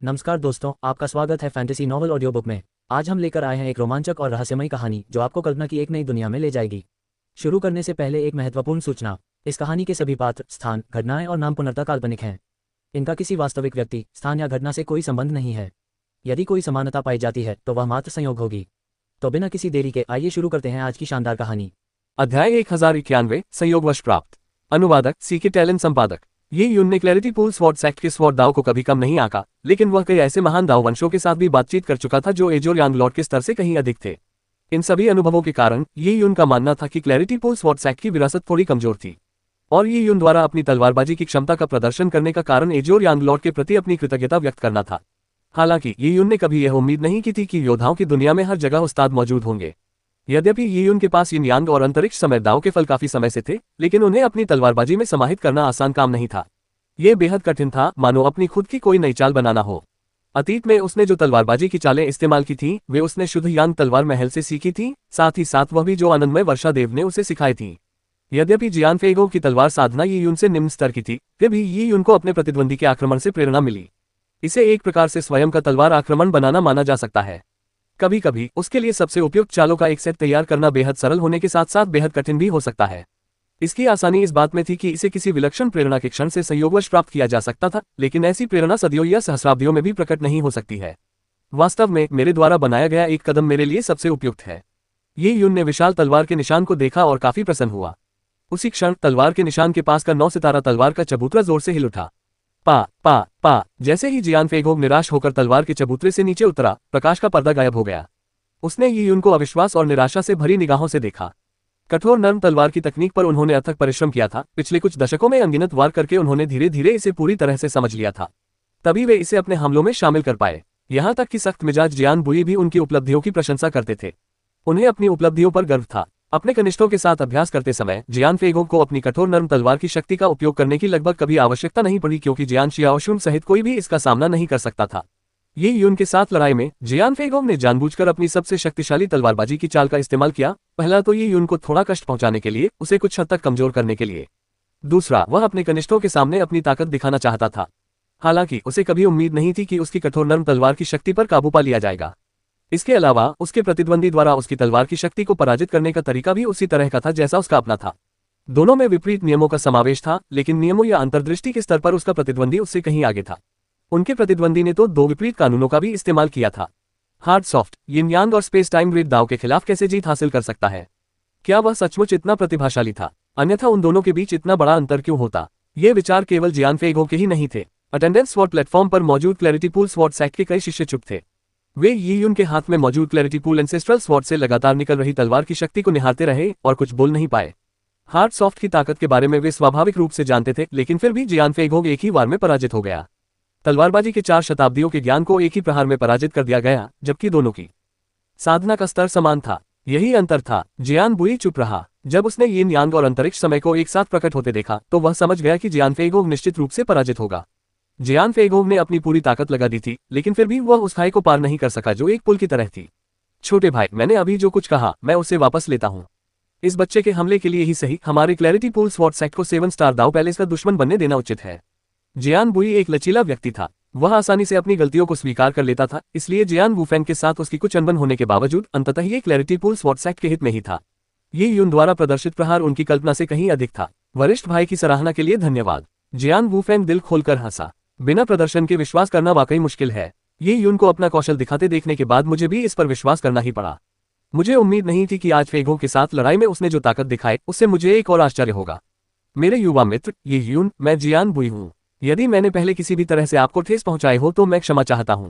नमस्कार दोस्तों, आपका स्वागत है फैंटेसी नॉवल ऑडियो बुक में। आज हम लेकर आए हैं एक रोमांचक और रहस्यमयी कहानी जो आपको कल्पना की एक नई दुनिया में ले जाएगी। शुरू करने से पहले एक महत्वपूर्ण सूचना। इस कहानी के सभी पात्र, स्थान, घटनाएं और नाम पूर्णतः काल्पनिक हैं। इनका किसी वास्तविक व्यक्ति, स्थान या घटना से कोई संबंध नहीं है। यदि कोई समानता पाई जाती है तो वह मात्र संयोग होगी। तो बिना किसी देरी के आइए शुरू करते हैं आज की शानदार कहानी। अध्याय 1091 संयोगवश प्राप्त। अनुवादक सीके टैलेंट संपादक। ये युन ने क्लैरिटी पूल स्वॉर्ड सेक्ट के स्वॉर्ड दाव को कभी कम नहीं आंका, लेकिन वह कई ऐसे महान दाव वंशों के साथ भी बातचीत कर चुका था जो एजोर यांग लॉर्ड के स्तर से कहीं अधिक थे। इन सभी अनुभवों के कारण ये युन का मानना था कि क्लैरिटी पूल स्वॉर्ड सेक्ट की विरासत थोड़ी कमजोर थी, और ये युन द्वारा अपनी तलवारबाजी की क्षमता का प्रदर्शन करने का कारण एजोर यांग लॉर्ड के प्रति अपनी कृतज्ञता व्यक्त करना था। हालांकि ये युन ने कभी यह उम्मीद नहीं की थी कि योद्धाओं की दुनिया में हर जगह उस्ताद मौजूद होंगे। यद्यपि ये युन के पास यिन यांग और अंतरिक्ष समय दाव के फल काफी समय से थे, लेकिन उन्हें अपनी तलवारबाजी में समाहित करना आसान काम नहीं था। ये बेहद कठिन था, मानो अपनी खुद की कोई नई चाल बनाना हो। अतीत में उसने जो तलवारबाजी की चालें इस्तेमाल की थीं, वे उसने शुद्ध यांग तलवार महल से सीखी थीं, साथ ही साथ वह भी जो आनंदमय वर्षा देव ने उसे सिखाई थी। यद्यपि जियान फेगो की तलवार साधना ये युन से निम्न स्तर की थी, फिर भी ये युन को अपने प्रतिद्वंदी के आक्रमण से प्रेरणा मिली। इसे एक प्रकार से स्वयं का तलवार आक्रमण बनाना माना जा सकता है। कभी कभी उसके लिए सबसे उपयुक्त चालों का एक सेट तैयार करना बेहद सरल होने के साथ साथ बेहद कठिन भी हो सकता है। इसकी आसानी इस बात में थी कि इसे किसी विलक्षण प्रेरणा के क्षण से संयोगवश प्राप्त किया जा सकता था, लेकिन ऐसी प्रेरणा सदियों या सहस्राब्दियों में भी प्रकट नहीं हो सकती है। वास्तव में मेरे द्वारा बनाया गया एक कदम मेरे लिए सबसे उपयुक्त है। ये युन ने विशाल तलवार के निशान को देखा और काफी प्रसन्न हुआ। उसी क्षण तलवार के निशान के पास का 9 सितारा तलवार का चबूतरा जोर से हिल उठा। पा पा पा जैसे ही जियान फेगोग निराश होकर तलवार के चबूतरे से नीचे उतरा, प्रकाश का पर्दा गायब हो गया। उसने ये युन को अविश्वास और निराशा से भरी निगाहों से देखा। कठोर नर्म तलवार की तकनीक पर उन्होंने अथक परिश्रम किया था। पिछले कुछ दशकों में अनगिनत वार करके उन्होंने धीरे धीरे इसे पूरी तरह से समझ लिया था, तभी वे इसे अपने हमलों में शामिल कर पाए। यहाँ तक कि सख्त मिजाज जियान बुई भी उनकी उपलब्धियों की प्रशंसा करते थे। उन्हें अपनी उपलब्धियों पर गर्व था। अपने कनिष्ठों के साथ अभ्यास करते समय जियान फेगोग को अपनी कठोर नर्म तलवार की शक्ति का उपयोग करने की लगभग कभी आवश्यकता नहीं पड़ी, क्योंकि जियान शियाओशुन सहित कोई भी इसका सामना नहीं कर सकता था। ये युन के साथ लड़ाई में जियान फेगोग ने जानबूझकर अपनी सबसे शक्तिशाली तलवारबाजी की चाल का इस्तेमाल किया। पहला तो ये युन को थोड़ा कष्ट पहुंचाने के लिए, उसे कुछ हद तक कमजोर करने के लिए। दूसरा, वह अपने कनिष्ठों के सामने अपनी ताकत दिखाना चाहता था। हालांकि उसे कभी उम्मीद नहीं थी कि उसकी कठोर नर्म तलवार की शक्ति पर काबू पा लिया जाएगा। इसके अलावा उसके प्रतिद्वंदी द्वारा उसकी तलवार की शक्ति को पराजित करने का तरीका भी उसी तरह का था जैसा उसका अपना था। दोनों में विपरीत नियमों का समावेश था, लेकिन नियमों या अंतर्दृष्टि के स्तर पर उसका प्रतिद्वंदी उससे कहीं आगे था। उनके प्रतिद्वंदी ने तो 2 विपरीत कानूनों का भी इस्तेमाल किया था। हार्ड सॉफ्ट, यिन यांग और स्पेस टाइम ग्रिड दाव के खिलाफ कैसे जीत हासिल कर सकता है? क्या वह सचमुच इतना प्रतिभाशाली था? अन्यथा उन दोनों के बीच इतना बड़ा अंतर क्यों होता? ये विचार केवल जियान फेगो के ही नहीं थे। अटेंडेंस स्वॉर्ड प्लेटफॉर्म पर मौजूद क्लैरिटी पूल स्वॉर्ड सेक्ट के कई शिष्य चुप थे। वे ये युन के हाथ में मौजूद क्लैरिटी पूल एंसेस्ट्रल स्वॉर्ड से लगातार निकल रही तलवार की शक्ति को निहारते रहे और कुछ बोल नहीं पाए। हार्ड सॉफ्ट की ताकत के बारे में वे स्वाभाविक रूप से जानते थे, लेकिन फिर भी जियान फेगोग एक ही वार में पराजित हो गया। तलवारबाजी के 4 शताब्दियों के ज्ञान को एक ही प्रहार में पराजित कर दिया गया, जबकि दोनों की साधना का स्तर समान था। यही अंतर था। जियान बुई चुप रहा। जब उसने यिन यांग और अंतरिक्ष समय को एक साथ प्रकट होते देखा तो वह समझ गया कि जियान फेगोग निश्चित रूप से पराजित होगा। जियान फेगोग ने अपनी पूरी ताकत लगा दी थी, लेकिन फिर भी वह उस खाई को पार नहीं कर सका जो एक पुल की तरह थी। छोटे भाई, मैंने अभी जो कुछ कहा मैं उसे वापस लेता हूँ। इस बच्चे के हमले के लिए ही सही, हमारे क्लैरिटी पूल स्वॉर्ड सेक्ट को 7 स्टार दाव पैलेस का दुश्मन बनने देना उचित है। जियान बुई एक लचीला व्यक्ति था। वह आसानी से अपनी गलतियों को स्वीकार कर लेता था, इसलिए जियान वुफेंग के साथ उसकी कुछ अनबन होने के बावजूद अंततः ये क्लैरिटी पूल स्वॉर्ड सेक्ट के हित में ही था। ये युन द्वारा प्रदर्शित प्रहार उनकी कल्पना से कहीं अधिक था। वरिष्ठ भाई की सराहना के लिए धन्यवाद। जियान वुफेंग दिल खोलकर हंसा। बिना प्रदर्शन के विश्वास करना वाकई मुश्किल है। ये युन को अपना कौशल दिखाते देखने के बाद मुझे भी इस पर विश्वास करना ही पड़ा। मुझे उम्मीद नहीं थी कि आज फेगो के साथ लड़ाई में उसने जो ताकत दिखाई उससे मुझे एक और आश्चर्य होगा। मेरे युवा मित्र, ये युन, मैं जियान बुई हूँ। यदि मैंने पहले किसी भी तरह से आपको ठेस पहुंचाए हो तो मैं क्षमा चाहता हूं।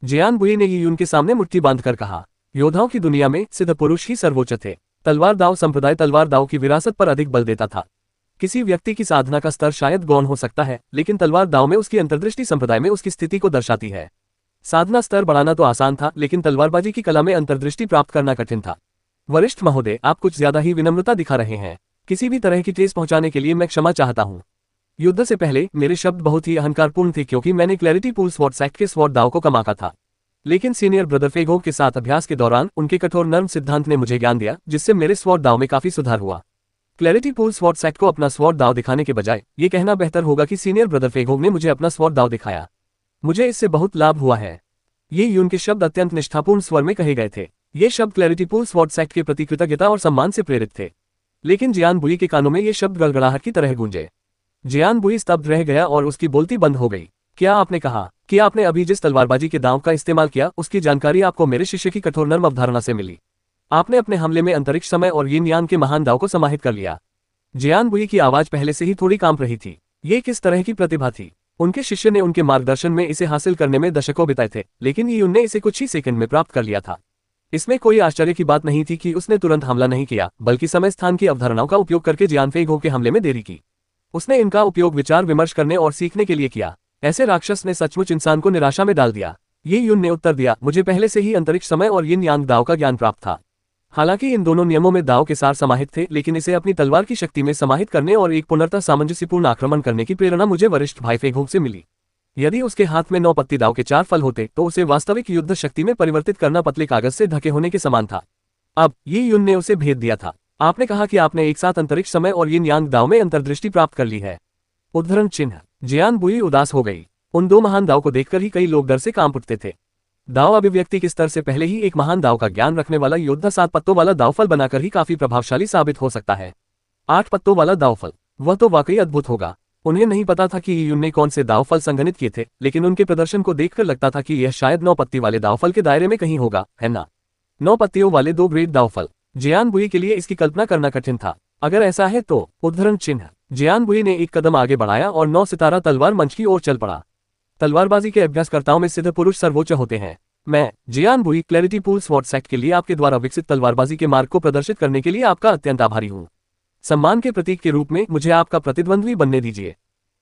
जियान बुई ने ये युन के सामने मुट्ठी बांधकर कहा। योद्धाओं की दुनिया में सिद्ध पुरुष ही सर्वोच्च थे। तलवार दाव संप्रदाय तलवार दाव की विरासत पर अधिक बल देता था। किसी व्यक्ति की साधना का स्तर शायद गौण हो सकता है, लेकिन तलवार दाव में उसकी अंतर्दृष्टि संप्रदाय में उसकी स्थिति को दर्शाती है। साधना स्तर बढ़ाना तो आसान था, लेकिन तलवारबाजी की कला में अंतर्दृष्टि प्राप्त करना कठिन था। वरिष्ठ महोदय, आप कुछ ज्यादा ही विनम्रता दिखा रहे हैं। किसी भी तरह की ठेस पहुंचाने के लिए मैं क्षमा चाहता हूं। युद्ध से पहले मेरे शब्द बहुत ही अहंकारपूर्ण थे, क्योंकि मैंने क्लैरिटी पूल स्वॉर्ड सेक्ट के स्वॉर्ड दाव को कम आंका था। लेकिन सीनियर ब्रदर फेगोग के साथ अभ्यास के दौरान उनके कठोर नर्म सिद्धांत ने मुझे ज्ञान दिया, जिससे मेरे स्वॉर्ड दाव में काफी सुधार हुआ। क्लैरिटी पूल स्वॉर्ड सेक्ट को अपना स्वॉर्ड दाव दिखाने के बजाय ये कहना बेहतर होगा कि सीनियर ब्रदर फेगोग ने मुझे अपना स्वॉर्ड दाव दिखाया। मुझे इससे बहुत लाभ हुआ है। ये यून के शब्द अत्यंत निष्ठापूर्ण स्वर में कहे गए थे। ये शब्द क्लैरिटी पूल स्वॉर्ड्स एक्ट के प्रति कृतज्ञता और सम्मान से प्रेरित थे। लेकिन जियान बुई के कानों में ये शब्द गड़गड़ाहट की तरह गूंजे। जियान बुई स्तब्ध रह गया और उसकी बोलती बंद हो गई। क्या आपने कहा कि आपने अभी जिस तलवारबाजी के दांव का इस्तेमाल किया उसकी जानकारी आपको मेरे शिष्य की कठोर नर्म अवधारणा से मिली। आपने अपने हमले में अंतरिक्ष समय और यिन यान के महान दाव को समाहित कर लिया। जियान बुई की आवाज पहले से ही थोड़ी कांप रही थी। ये किस तरह की प्रतिभा थी? उनके शिष्य ने उनके मार्गदर्शन में इसे हासिल करने में दशकों बिताए थे, लेकिन यिन ने इसे कुछ ही सेकंड में प्राप्त कर लिया था। इसमें कोई आश्चर्य की बात नहीं थी कि उसने तुरंत हमला नहीं किया, बल्कि समय स्थान की अवधारणाओं का उपयोग करके जियान फेइगो के हमले में देरी की। उसने इनका उपयोग विचार विमर्श करने और सीखने के लिए किया। ऐसे राक्षस ने सचमुच इंसान को निराशा में डाल दिया। ये यून ने उत्तर दिया, मुझे पहले से ही अंतरिक्ष समय और यिन यांग दाव का ज्ञान प्राप्त था। हालांकि इन दोनों नियमों में दाव के सार समाहित थे, लेकिन इसे अपनी तलवार की शक्ति में समाहित करने और एक पुनर्ता सामंजस्यपूर्ण आक्रमण करने की प्रेरणा मुझे वरिष्ठ भाई फेइगो से मिली। यदि उसके हाथ में 9 पत्ती दाव के 4 फल होते तो उसे वास्तविक युद्ध शक्ति में परिवर्तित करना पतले कागज से ढके होने के समान था। अब ये यून ने उसे भेद दिया था। आपने कहा कि आपने एक साथ अंतरिक्ष समय और यिन यांग दाव में अंतर्दृष्टि प्राप्त कर ली है। उद्धरण चिन्ह। जियान बुई उदास हो गई। उन 2 महान दाव को देखकर ही कई लोग डर से कांप उठते थे। दाव अभिव्यक्ति के स्तर से पहले ही एक महान दाव का ज्ञान रखने वाला योद्धा 7 पत्तों वाला दावफल बनाकर ही काफी प्रभावशाली साबित हो सकता है। 8 पत्तों वाला दावफल, वह तो वाकई अद्भुत होगा। उन्हें नहीं पता था कि यून ने कौन से दावफल संगठित किए थे, लेकिन उनके प्रदर्शन को देखकर लगता था कि यह शायद 9 पत्ती वाले दावफल के दायरे में कहीं होगा, है ना? 9 पत्तियों वाले 2 ग्रेट दावफल। जियान बुई के लिए इसकी कल्पना करना कठिन था। अगर ऐसा है तो उद्धरण चिन्ह। जियान बुई ने एक कदम आगे बढ़ाया और 9 सितारा तलवार मंच की ओर चल पड़ा। तलवारबाजी के अभ्यासकर्ताओं में सिद्ध पुरुष सर्वोच्च होते हैं। मैं जियान बुई क्लैरिटी पूल स्वॉर्ड्स एक्ट के लिए आपके द्वारा विकसित तलवारबाजी के मार्ग को प्रदर्शित करने के लिए आपका अत्यंत आभारी हूँ। सम्मान के प्रतीक के रूप में मुझे आपका प्रतिद्वंद्वी बनने दीजिए।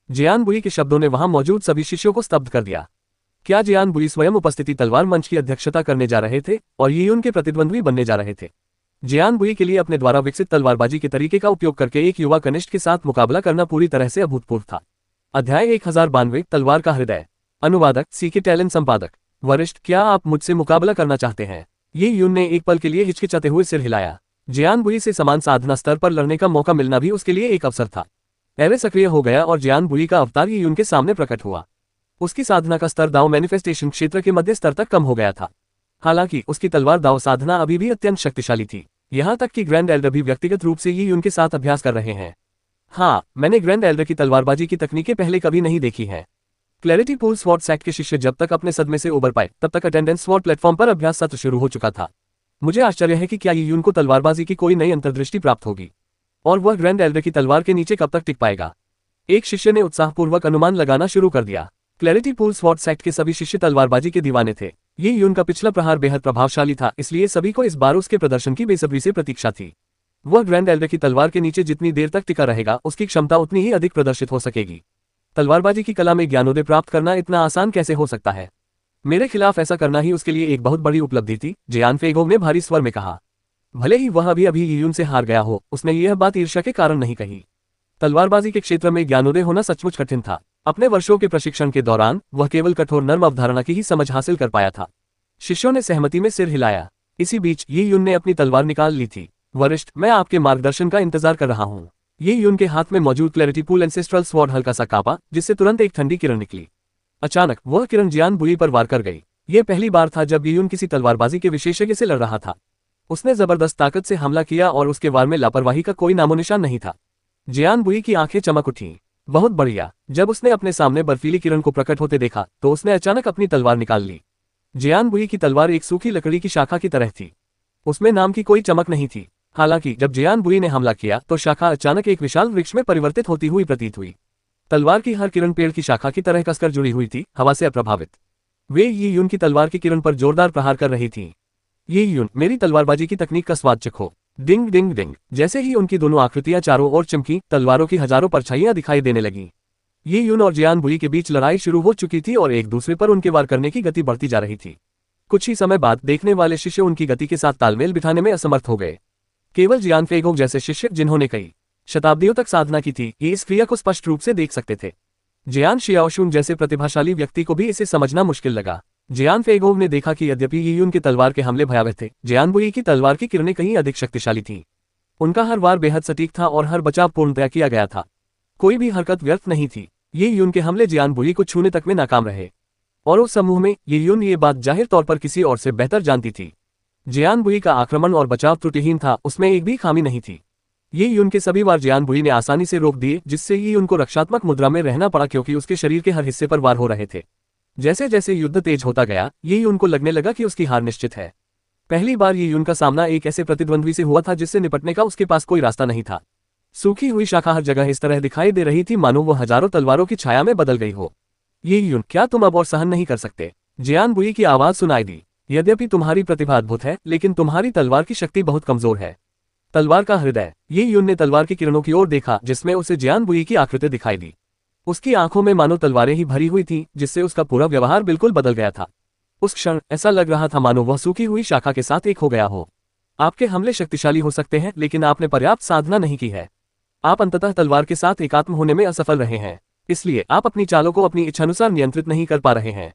जियान बुई के शब्दों ने वहां मौजूद सभी शिष्यों को स्तब्ध कर दिया। क्या जियान बुई स्वयं उपस्थिति तलवार मंच की अध्यक्षता करने जा रहे थे और ये उनके प्रतिद्वंद्वी बनने जा रहे थे? जियान बुई के लिए अपने द्वारा विकसित तलवारबाजी के तरीके का उपयोग करके एक युवा कनिष्ठ के साथ मुकाबला करना पूरी तरह से अभूतपूर्व था। अध्याय 1092 तलवार का हृदय। अनुवादक सीके टैलेंट संपादक। वरिष्ठ, क्या आप मुझसे मुकाबला करना चाहते हैं? ये यून ने एक पल के लिए हिचकिचाते हुए सिर हिलाया। जियान बुई से समान साधना स्तर पर लड़ने का मौका मिलना भी उसके लिए एक अवसर था। एवे सक्रिय हो गया और जियान बुई का अवतार ये यून के सामने प्रकट हुआ। उसकी साधना का स्तर दाव मैनिफेस्टेशन क्षेत्र के मध्य स्तर तक कम हो गया था। हालांकि उसकी तलवार दाव साधना अभी भी अत्यंत शक्तिशाली थी, यहां तक कि ग्रैंड एल्डर भी व्यक्तिगत रूप से ये यून के साथ अभ्यास कर रहे हैं। हाँ, मैंने ग्रैंड एल्डर की तलवारबाजी की तकनीकें पहले कभी नहीं देखी हैं। क्लैरिटी पूल स्वॉर्ड्स एक्ट के शिष्य जब तक अपने सदमे से उबर पाए तब तक अटेंडेंस स्वॉर्ड प्लेटफॉर्म पर अभ्यास सत्र शुरू हो चुका था। मुझे आश्चर्य है कि क्या ये यून को तलवारबाजी की कोई नई अंतर्दृष्टि प्राप्त होगी और वह ग्रैंड एल्डर की तलवार के नीचे कब तक टिक पाएगा। एक शिष्य ने उत्साहपूर्वक अनुमान लगाना शुरू कर दिया। क्लैरिटी पूल स्वॉर्ड्स एक्ट के सभी शिष्य तलवारबाजी के दीवाने थे। ये यून का पिछला प्रहार बेहद प्रभावशाली था, इसलिए सभी को इस बार उसके प्रदर्शन की बेसब्री से प्रतीक्षा थी। वह ग्रैंड एल्डर की तलवार के नीचे जितनी देर तक टिका रहेगा उसकी क्षमता उतनी ही अधिक प्रदर्शित हो सकेगी। तलवारबाजी की कला में ज्ञानोदय प्राप्त करना इतना आसान कैसे हो सकता है? मेरे खिलाफ ऐसा करना ही उसके लिए एक बहुत बड़ी उपलब्धि थी, जियान फेइगो ने भारी स्वर में कहा। भले ही वह अभी ये यून से हार गया हो, उसने यह बात ईर्ष्या के कारण नहीं कही। तलवारबाजी के क्षेत्र में ज्ञानोदय होना सचमुच कठिन था। अपने वर्षों के प्रशिक्षण के दौरान वह केवल कठोर नर्म अवधारणा की ही समझ हासिल कर पाया था। शिष्यों ने सहमति में सिर हिलाया। इसी बीच ये यून ने अपनी तलवार निकाल ली थी। वरिष्ठ, मैं आपके मार्गदर्शन का इंतजार कर रहा हूँ। ये यून के हाथ में मौजूद क्लैरिटी पूल एंसेस्ट्रल स्वॉर्ड हल्का सा कांपा, जिससे तुरंत एक ठंडी किरण निकली। अचानक वह किरण जियान बुई पर वार कर गई। यह पहली बार था जब ये यून किसी तलवारबाजी के विशेषज्ञ से लड़ रहा था। उसने जबरदस्त ताकत से हमला किया और उसके वार में लापरवाही का कोई नामोनिशान नहीं था। जियान बुई की आंखें चमक उठीं। बहुत बढ़िया। जब उसने अपने सामने बर्फीली किरण को प्रकट होते देखा तो उसने अचानक अपनी तलवार निकाल ली। जियान बुई की तलवार एक सूखी लकड़ी की शाखा की तरह थी। उसमें नाम की कोई चमक नहीं थी। हालांकि जब जियान बुई ने हमला किया तो शाखा अचानक एक विशाल वृक्ष में परिवर्तित होती हुई प्रतीत हुई। तलवार की हर किरण पेड़ की शाखा की तरह कसकर जुड़ी हुई थी, हवा से अप्रभावित। वे ये यून की तलवार की किरण पर जोरदार प्रहार कर रही थी। ये यून, मेरी तलवारबाजी की तकनीक का स्वाद चखो। डिंग डिंग डिंग। जैसे ही उनकी दोनों आकृतियां चारों ओर चमकी, तलवारों की हजारों परछाइयां दिखाई देने लगीं। ये यून और जियान बुई के बीच लड़ाई शुरू हो चुकी थी और एक दूसरे पर उनके वार करने की गति बढ़ती जा रही थी। कुछ ही समय बाद देखने वाले शिष्य उनकी गति के साथ तालमेल बिठाने में असमर्थ हो गए। केवल जियान फेइगो जैसे शिष्य, जिन्होंने कई शताब्दियों तक साधना की थी, ये इस क्रिया को स्पष्ट रूप से देख सकते थे। जियान शियाओशुन जैसे प्रतिभाशाली व्यक्ति को भी इसे समझना मुश्किल लगा। जियान फेइगो ने देखा कि यद्यपि ये यून के तलवार के हमले भयावह थे, जियान बुई की तलवार की किरणें कहीं अधिक शक्तिशाली थीं। उनका हर वार बेहद सटीक था और हर बचाव पूर्णतया किया गया था। कोई भी हरकत व्यर्थ नहीं थी। ये यून के हमले जियान बुई को छूने तक में नाकाम रहे। और उस समूह में ये यून ये बात जाहिर तौर पर किसी और से बेहतर जानती थी। जियानबुई का आक्रमण और बचाव त्रुटिहीन था, उसमें एक भी खामी नहीं थी। ये यून के सभी वार जियानबुई ने आसानी से रोक दिए, जिससे ये यून को रक्षात्मक मुद्रा में रहना पड़ा क्योंकि उसके शरीर के हर हिस्से पर वार हो रहे थे। जैसे जैसे युद्ध तेज होता गया, ये यून को लगने लगा कि उसकी हार निश्चित है। पहली बार ये यून का सामना एक ऐसे प्रतिद्वंद्वी से हुआ था जिससे निपटने का उसके पास कोई रास्ता नहीं था। सूखी हुई शाखा हर जगह इस तरह दिखाई दे रही थी मानो वो हजारों तलवारों की छाया में बदल गई हो। ये यून, क्या तुम अब और सहन नहीं कर सकते? जियानबुई की आवाज सुनाई दी। यद्यपि तुम्हारी प्रतिभा अद्भुत है, लेकिन तुम्हारी तलवार की शक्ति बहुत कमजोर है। तलवार का हृदय। ये यून ने तलवार की किरणों की ओर देखा जिसमें उसे जियानबुई की आकृति दिखाई दी। उसकी आंखों में मानो तलवारें ही भरी हुई थीं, जिससे उसका पूरा व्यवहार बिल्कुल बदल गया था। उस क्षण ऐसा लग रहा था मानो वह सूखी हुई शाखा के साथ एक हो गया हो। आपके हमले शक्तिशाली हो सकते हैं, लेकिन आपने पर्याप्त साधना नहीं की है। आप अंततः तलवार के साथ एकात्म होने में असफल रहे हैं, इसलिए आप अपनी चालों को अपनी इच्छानुसार नियंत्रित नहीं कर पा रहे हैं।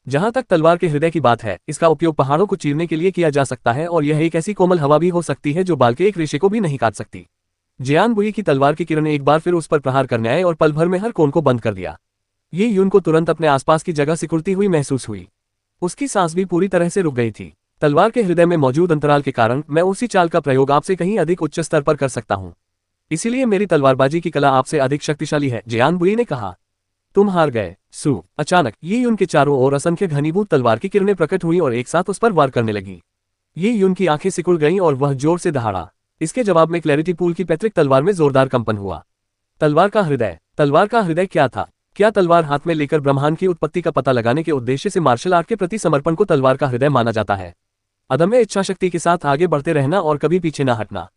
जहां तक तलवार के हृदय की बात है, इसका उपयोग पहाड़ों को चीरने के लिए किया जा सकता है और यह एक ऐसी कोमल हवा भी हो सकती है जो बाल के एक रेशे को भी नहीं काट सकती। जियानबुई की तलवार की किरणें एक बार फिर उस पर प्रहार करने आए और पल भर में हर कोण को बंद कर दिया। ये यून को तुरंत अपने आसपास की जगह सिकुड़ती हुई महसूस हुई। उसकी सांस भी पूरी तरह से रुक गई थी। तलवार के हृदय में मौजूद अंतराल के कारण मैं उसी चाल का प्रयोग आपसे कहीं अधिक उच्च स्तर पर कर सकता हूं। इसीलिए मेरी तलवारबाजी की कला आपसे अधिक शक्तिशाली है, जियानबुई ने कहा। तुम हार गए, सू। अचानक ये यून के चारों ओर असंख्य घनीभूत तलवार की किरणें प्रकट हुई और एक साथ उस पर वार करने लगी। ये यून की आंखें सिकुड़ गईं और वह जोर से दहाड़ा। इसके जवाब में क्लैरिटी पूल की पैतृक तलवार में जोरदार कंपन हुआ। तलवार का हृदय। तलवार का हृदय क्या था? क्या तलवार हाथ में लेकर ब्रह्मांड की उत्पत्ति का पता लगाने के उद्देश्य से मार्शल आर्ट के प्रति समर्पण को तलवार का हृदय माना जाता है? अदम्य इच्छाशक्ति के साथ आगे बढ़ते रहना और कभी पीछे न हटना।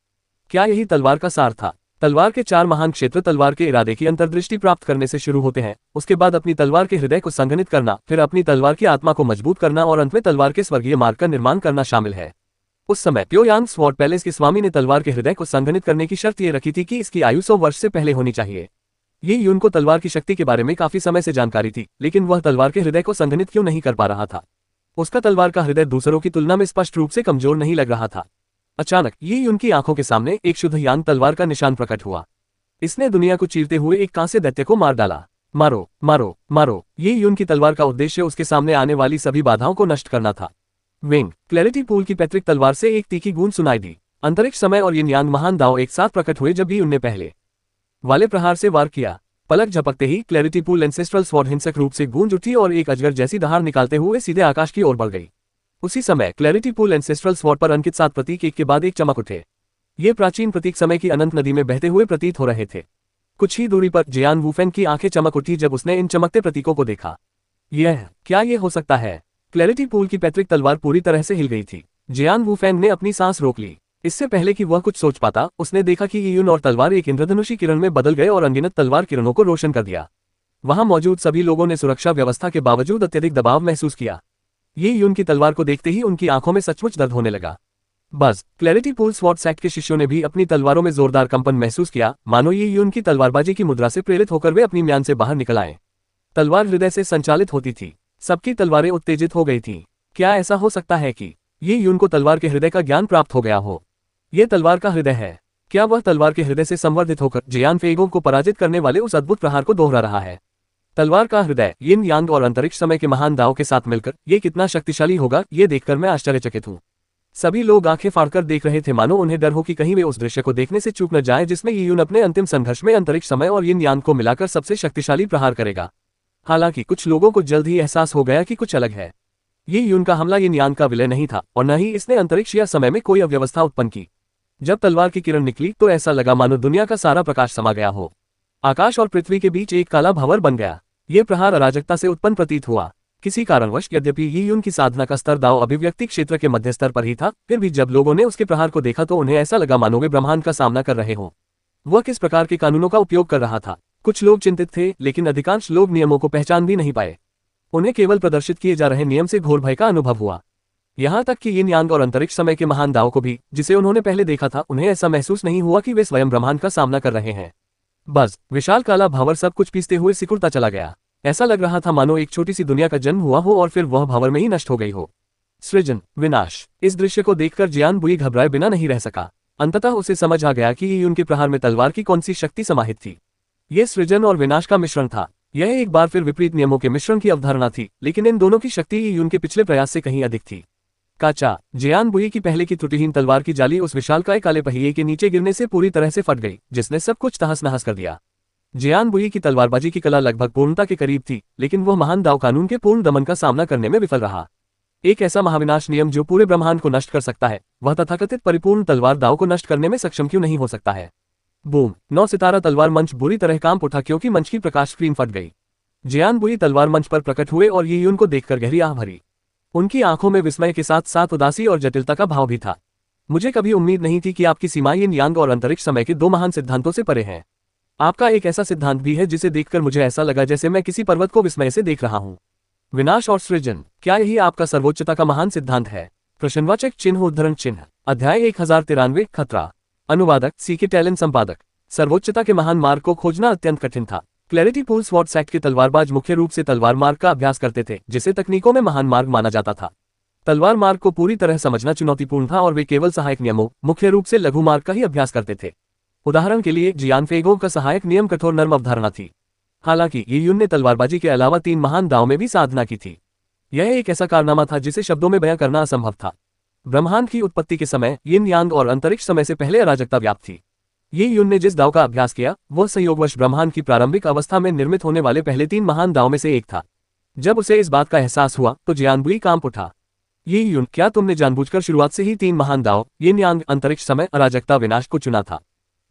क्या यही तलवार का सार था? तलवार के 4 महान क्षेत्र तलवार के इरादे की अंतर्दृष्टि प्राप्त करने से शुरू होते हैं, उसके बाद अपनी तलवार के हृदय को संघनित करना, फिर अपनी तलवार की आत्मा को मजबूत करना और अंत में तलवार के स्वर्गीय मार्ग का निर्माण करना शामिल है। उस समय प्योयांग स्वॉर्ड पैलेस के स्वामी ने तलवार के हृदय को संघनित करने की शर्त ये रखी थी कि इसकी आयु 100 वर्ष से पहले होनी चाहिए। ये यून को तलवार की शक्ति के बारे में काफी समय से जानकारी थी, लेकिन वह तलवार के हृदय को संघनित क्यों नहीं कर पा रहा था? उसका तलवार का हृदय दूसरों की तुलना में स्पष्ट रूप से कमजोर नहीं लग रहा था। अचानक ये यून की आंखों के सामने एक शुद्ध यांग तलवार का निशान प्रकट हुआ। इसने दुनिया को चीरते हुए एक कांस्य दैत्य को मार डाला। मारो, मारो, मारो। ये यून की तलवार का उद्देश्य उसके सामने आने वाली सभी बाधाओं को नष्ट करना था। विंग। क्लैरिटी पूल की पैतृक तलवार से एक तीखी गूंज सुनाई दी। अंतरिक्ष, समय और यिन यांग महान दाव एक साथ प्रकट हुए जब यून ने पहले वाले प्रहार से वार किया। पलक झपकते ही क्लैरिटी पूल एंसेस्ट्रल स्वॉर्ड हिंसक रूप से गूंज उठी और एक अजगर जैसी दहाड़ निकालते हुए सीधे आकाश की ओर बढ़ गई। उसी समय क्लैरिटी पूल एंसेस्ट्रल स्वॉर्ड पर अंकित 7 प्रतीक एक के बाद एक चमक उठे। ये प्राचीन प्रतीक समय की अनंत नदी में बहते हुए प्रतीत हो रहे थे। कुछ ही दूरी पर जियान वूफेन की आंखें चमक उठी जब उसने इन चमकते प्रतीकों को देखा। क्या ये हो सकता है? क्लैरिटी पूल की पैतृक तलवार पूरी तरह से हिल गई थी। जियान वूफेन ने अपनी सांस रोक ली। इससे पहले कि वह कुछ सोच पाता, उसने देखा कि यून और तलवार एक इंद्रधनुषी किरण में बदल गए और अनगिनत तलवार किरणों को रोशन कर दिया। वहां मौजूद सभी लोगों ने सुरक्षा व्यवस्था के बावजूद अत्यधिक दबाव महसूस किया। ये यून की तलवार को देखते ही उनकी आंखों में सचमुच दर्द होने लगा। बस क्लैरिटी पूल स्वॉर्ड सेक्ट के शिष्यों ने भी अपनी तलवारों में जोरदार कंपन महसूस किया, मानो ये यून की तलवारबाजी की मुद्रा से प्रेरित होकर वे अपनी म्यान से बाहर निकल आए। तलवार हृदय से संचालित होती थी। सबकी तलवारें उत्तेजित हो गई थीं। क्या ऐसा हो सकता है कि ये यून को तलवार के हृदय का ज्ञान प्राप्त हो गया हो? ये तलवार का हृदय है। क्या वह तलवार के हृदय से संवर्धित होकर जियान फेइगोंग को पराजित करने वाले उस अद्भुत प्रहार को दोहरा रहा है? तलवार का हृदय यिन यांग और अंतरिक्ष समय के महान दाव के साथ मिलकर ये कितना शक्तिशाली होगा, ये देखकर मैं आश्चर्यचकित हूँ। सभी लोग आंखें फाड़कर देख रहे थे, मानो उन्हें डर हो कि कहीं वे उस दृश्य को देखने से चूक न जाए जिसमें ये यून अपने अंतिम संघर्ष में अंतरिक्ष समय और यिन यांग को मिलाकर सबसे शक्तिशाली प्रहार करेगा। हालांकि कुछ लोगों को जल्द ही एहसास हो गया कि कुछ अलग है। ये यून का हमला यिन यांग का विलय नहीं था और न ही इसने अंतरिक्ष या समय में कोई अव्यवस्था उत्पन्न की। जब तलवार की किरण निकली तो ऐसा लगा मानो दुनिया का सारा प्रकाश समा गया हो। आकाश और पृथ्वी के बीच एक काला भंवर बन गया। ये प्रहार अराजकता से उत्पन्न प्रतीत हुआ। किसी कारणवश यद्यपि ये यून की साधना का स्तर दाव अभिव्यक्ति क्षेत्र के मध्य स्तर पर ही था, फिर भी जब लोगों ने उसके प्रहार को देखा तो उन्हें ऐसा लगा मानो वे ब्रह्मांड का सामना कर रहे हों। वह किस प्रकार के कानूनों का उपयोग कर रहा था? कुछ लोग चिंतित थे, लेकिन अधिकांश लोग नियमों को पहचान भी नहीं पाए। उन्हें केवल प्रदर्शित किए जा रहे नियम से घोर भय का अनुभव हुआ। यहाँ तक कि यिन यांग और अंतरिक्ष समय के महान दाव को भी, जिसे उन्होंने पहले देखा था, उन्हें ऐसा महसूस नहीं हुआ कि वे स्वयं ब्रह्मांड का सामना कर रहे हैं। बस विशाल काला भंवर सब कुछ पीसते हुए सिकुड़ता चला गया। ऐसा लग रहा था मानो एक छोटी सी दुनिया का जन्म हुआ हो और फिर वह भंवर में ही नष्ट हो गई हो। सृजन, विनाश। इस दृश्य को देखकर जियान बुई घबराए बिना नहीं रह सका। अंततः उसे समझ आ गया कि ये यून के प्रहार में तलवार की कौन सी शक्ति समाहित थी। ये सृजन और विनाश का मिश्रण था। यह एक बार फिर विपरीत नियमों के मिश्रण की अवधारणा थी, लेकिन इन दोनों की शक्ति यी यून के पिछले प्रयास से कहीं अधिक थी। काचा जियान बुई की पहले की त्रुटिहीन तलवार की जाली उस विशालकाय काले पहिए के नीचे गिरने से पूरी तरह से फट गई, जिसने सब कुछ तहस नहस कर दिया। जियान बुई की तलवारबाजी की कला लगभग पूर्णता के करीब थी, लेकिन वह महान दाव कानून के पूर्ण दमन का सामना करने में विफल रहा। एक ऐसा महाविनाश नियम जो पूरे ब्रह्मांड को नष्ट कर सकता है, वह तथाकथित परिपूर्ण तलवार दाव को नष्ट करने में सक्षम क्यों नहीं हो सकता है। बूम! 9 सितारा तलवार मंच बुरी तरह कांप उठा क्योंकि मंच की प्रकाश स्क्रीन फट गई। जियान बुई तलवार मंच पर प्रकट हुए और यी यून को देखकर गहरी आह भरी। उनकी आंखों में विस्मय के साथ साथ उदासी और जटिलता का भाव भी था। मुझे कभी उम्मीद नहीं थी कि आपकी सीमाएं यिन यांग और अंतरिक्ष समय के 2 महान सिद्धांतों से परे हैं। आपका एक ऐसा सिद्धांत भी है जिसे देखकर मुझे ऐसा लगा जैसे मैं किसी पर्वत को विस्मय से देख रहा हूं। विनाश और सृजन, क्या यही आपका सर्वोच्चता का महान सिद्धांत है? प्रश्नवाचक चिन्ह उद्धरण चिन्ह। अध्याय 1093 खतरा। अनुवादक सीके टैलेंट संपादक। सर्वोच्चता के महान मार्ग को खोजना अत्यंत कठिन था। क्लैरिटी पूल स्वॉर्ड सेक्ट के तलवारबाज मुख्य रूप से तलवार मार्ग का अभ्यास करते थे, जिसे तकनीकों में महान मार्ग माना जाता था। तलवार मार्ग को पूरी तरह समझना चुनौतीपूर्ण था और वे केवल सहायक नियमों, मुख्य रूप से लघु मार्ग का ही अभ्यास करते थे। उदाहरण के लिए जियान फेगो का सहायक नियम कठोर नर्म अवधारणा थी। हालांकि यी यून ने तलवारबाजी के अलावा 3 महान दावों में भी साधना की थी। यह एक ऐसा कारनामा था जिसे शब्दों में बयां करना असंभव था। ब्रह्मांड की उत्पत्ति के समय यिन यांग और अंतरिक्ष समय से पहले अराजकता व्याप्त थी। यी यून ने जिस दाव का अभ्यास किया वह संयोगवश ब्रह्मांड की प्रारंभिक अवस्था में निर्मित होने वाले पहले 3 महान दावों में से एक था। जब उसे इस बात का एहसास हुआ तो जियान बुई कांप उठा। यी यून, क्या तुमने जानबूझकर शुरुआत से ही 3 महान दाव यिन यांग, अंतरिक्ष समय, अराजकता, विनाश को चुना था?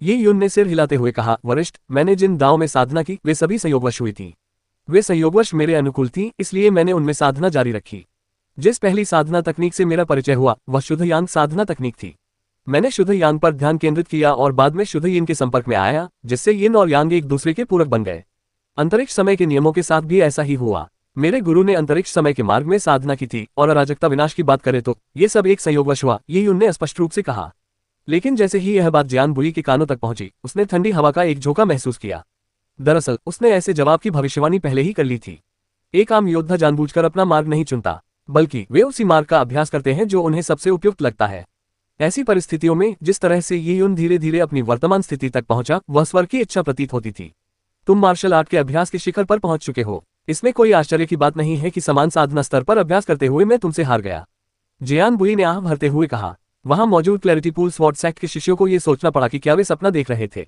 यी यून ने सिर हिलाते हुए कहा, वरिष्ठ, मैंने जिन दावों में साधना की वे सभी संयोगवश हुई थी। वे संयोगवश मेरे अनुकूल थी, इसलिए मैंने उनमें साधना जारी रखी। जिस पहली साधना तकनीक से मेरा परिचय हुआ वह शुद्ध यांग साधना तकनीक थी। मैंने शुद्ध यांग पर ध्यान केंद्रित किया और बाद में शुद्ध यिन के संपर्क में आया, जिससे यिन और यांग एक दूसरे के पूरक बन गए। अंतरिक्ष समय के नियमों के साथ भी ऐसा ही हुआ। मेरे गुरु ने अंतरिक्ष समय के मार्ग में साधना की थी और अराजकता विनाश की बात करें तो ये सब एक संयोगवश हुआ, यी यून ने स्पष्ट रूप से कहा। लेकिन जैसे ही यह बात जियान बुई के कानों तक पहुंची, उसने ठंडी हवा का एक झोंका महसूस किया। दरअसल उसने ऐसे जवाब की भविष्यवाणी पहले ही कर ली थी। एक आम योद्धा जानबूझकर अपना मार्ग नहीं चुनता, बल्कि वे उसी मार्ग का अभ्यास करते हैं जो उन्हें सबसे उपयुक्त लगता है। ऐसी परिस्थितियों में जिस तरह से यी यून धीरे धीरे अपनी वर्तमान स्थिति तक पहुंचा, वह स्वर्ग की इच्छा प्रतीत होती थी। तुम मार्शल आर्ट के अभ्यास के शिखर पर पहुंच चुके हो। इसमें कोई आश्चर्य की बात नहीं है कि समान साधना स्तर पर अभ्यास करते हुए मैं तुमसे हार गया। जियान बुई ने आह भरते हुए कहा। वहां मौजूद क्लैरिटी पूल स्वॉर्ड सेक्ट के शिष्यों को यह सोचना पड़ा कि क्या वे सपना देख रहे थे।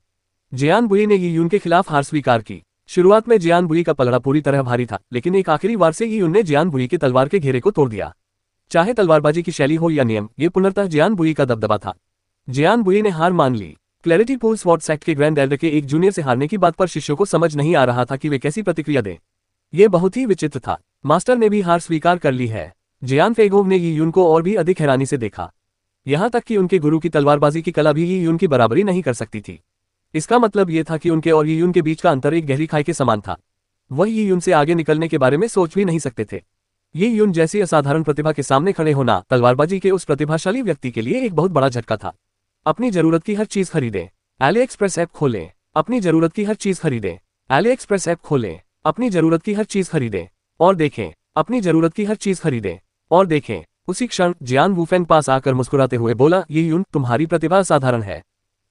जियान बुई ने यी यून के खिलाफ हार स्वीकार की। शुरुआत में जियान बुई का पलड़ा पूरी तरह भारी था, लेकिन एक आखिरी वार से यी यून ने जियान बुई के तलवार के घेरे को तोड़ दिया। चाहे तलवारबाजी की शैली हो या नियम, ये पुनर्तः जियान बुई का दबदबा था। जियान बुई ने हार मान ली। क्लैरिटी पूल स्वॉर्ड सेक्ट के ग्रैंड एल्डर के एक जूनियर से हारने की बात पर शिष्यों को समझ नहीं आ रहा था कि वे कैसी प्रतिक्रिया दें। ये बहुत ही विचित्र था। मास्टर ने भी हार स्वीकार कर ली है। जियान फेगोंग ने यी यून को और भी अधिक हैरानी से देखा। यहाँ तक कि उनके गुरु की तलवारबाजी की कला भी यी यून की बराबरी नहीं कर सकती थी। इसका मतलब ये था कि उनके और यी यून के बीच का अंतर एक गहरी खाई के समान था। वह यी यून से आगे निकलने के बारे में सोच भी नहीं सकते थे। यी यून जैसी असाधारण प्रतिभा के सामने खड़े होना तलवारबाजी के उस प्रतिभाशाली व्यक्ति के लिए एक बहुत बड़ा झटका था। अपनी जरूरत की हर चीज खरीदें। AliExpress ऐप खोलें। अपनी जरूरत की हर चीज खरीदें। AliExpress ऐप खोलें। अपनी जरूरत की हर चीज खरीदें और देखें। अपनी जरूरत की हर चीज खरीदें और देखें। उसी क्षण जियान वुफेंग पास आकर मुस्कुराते हुए बोला, यी यून, तुम्हारी प्रतिभा असाधारण है।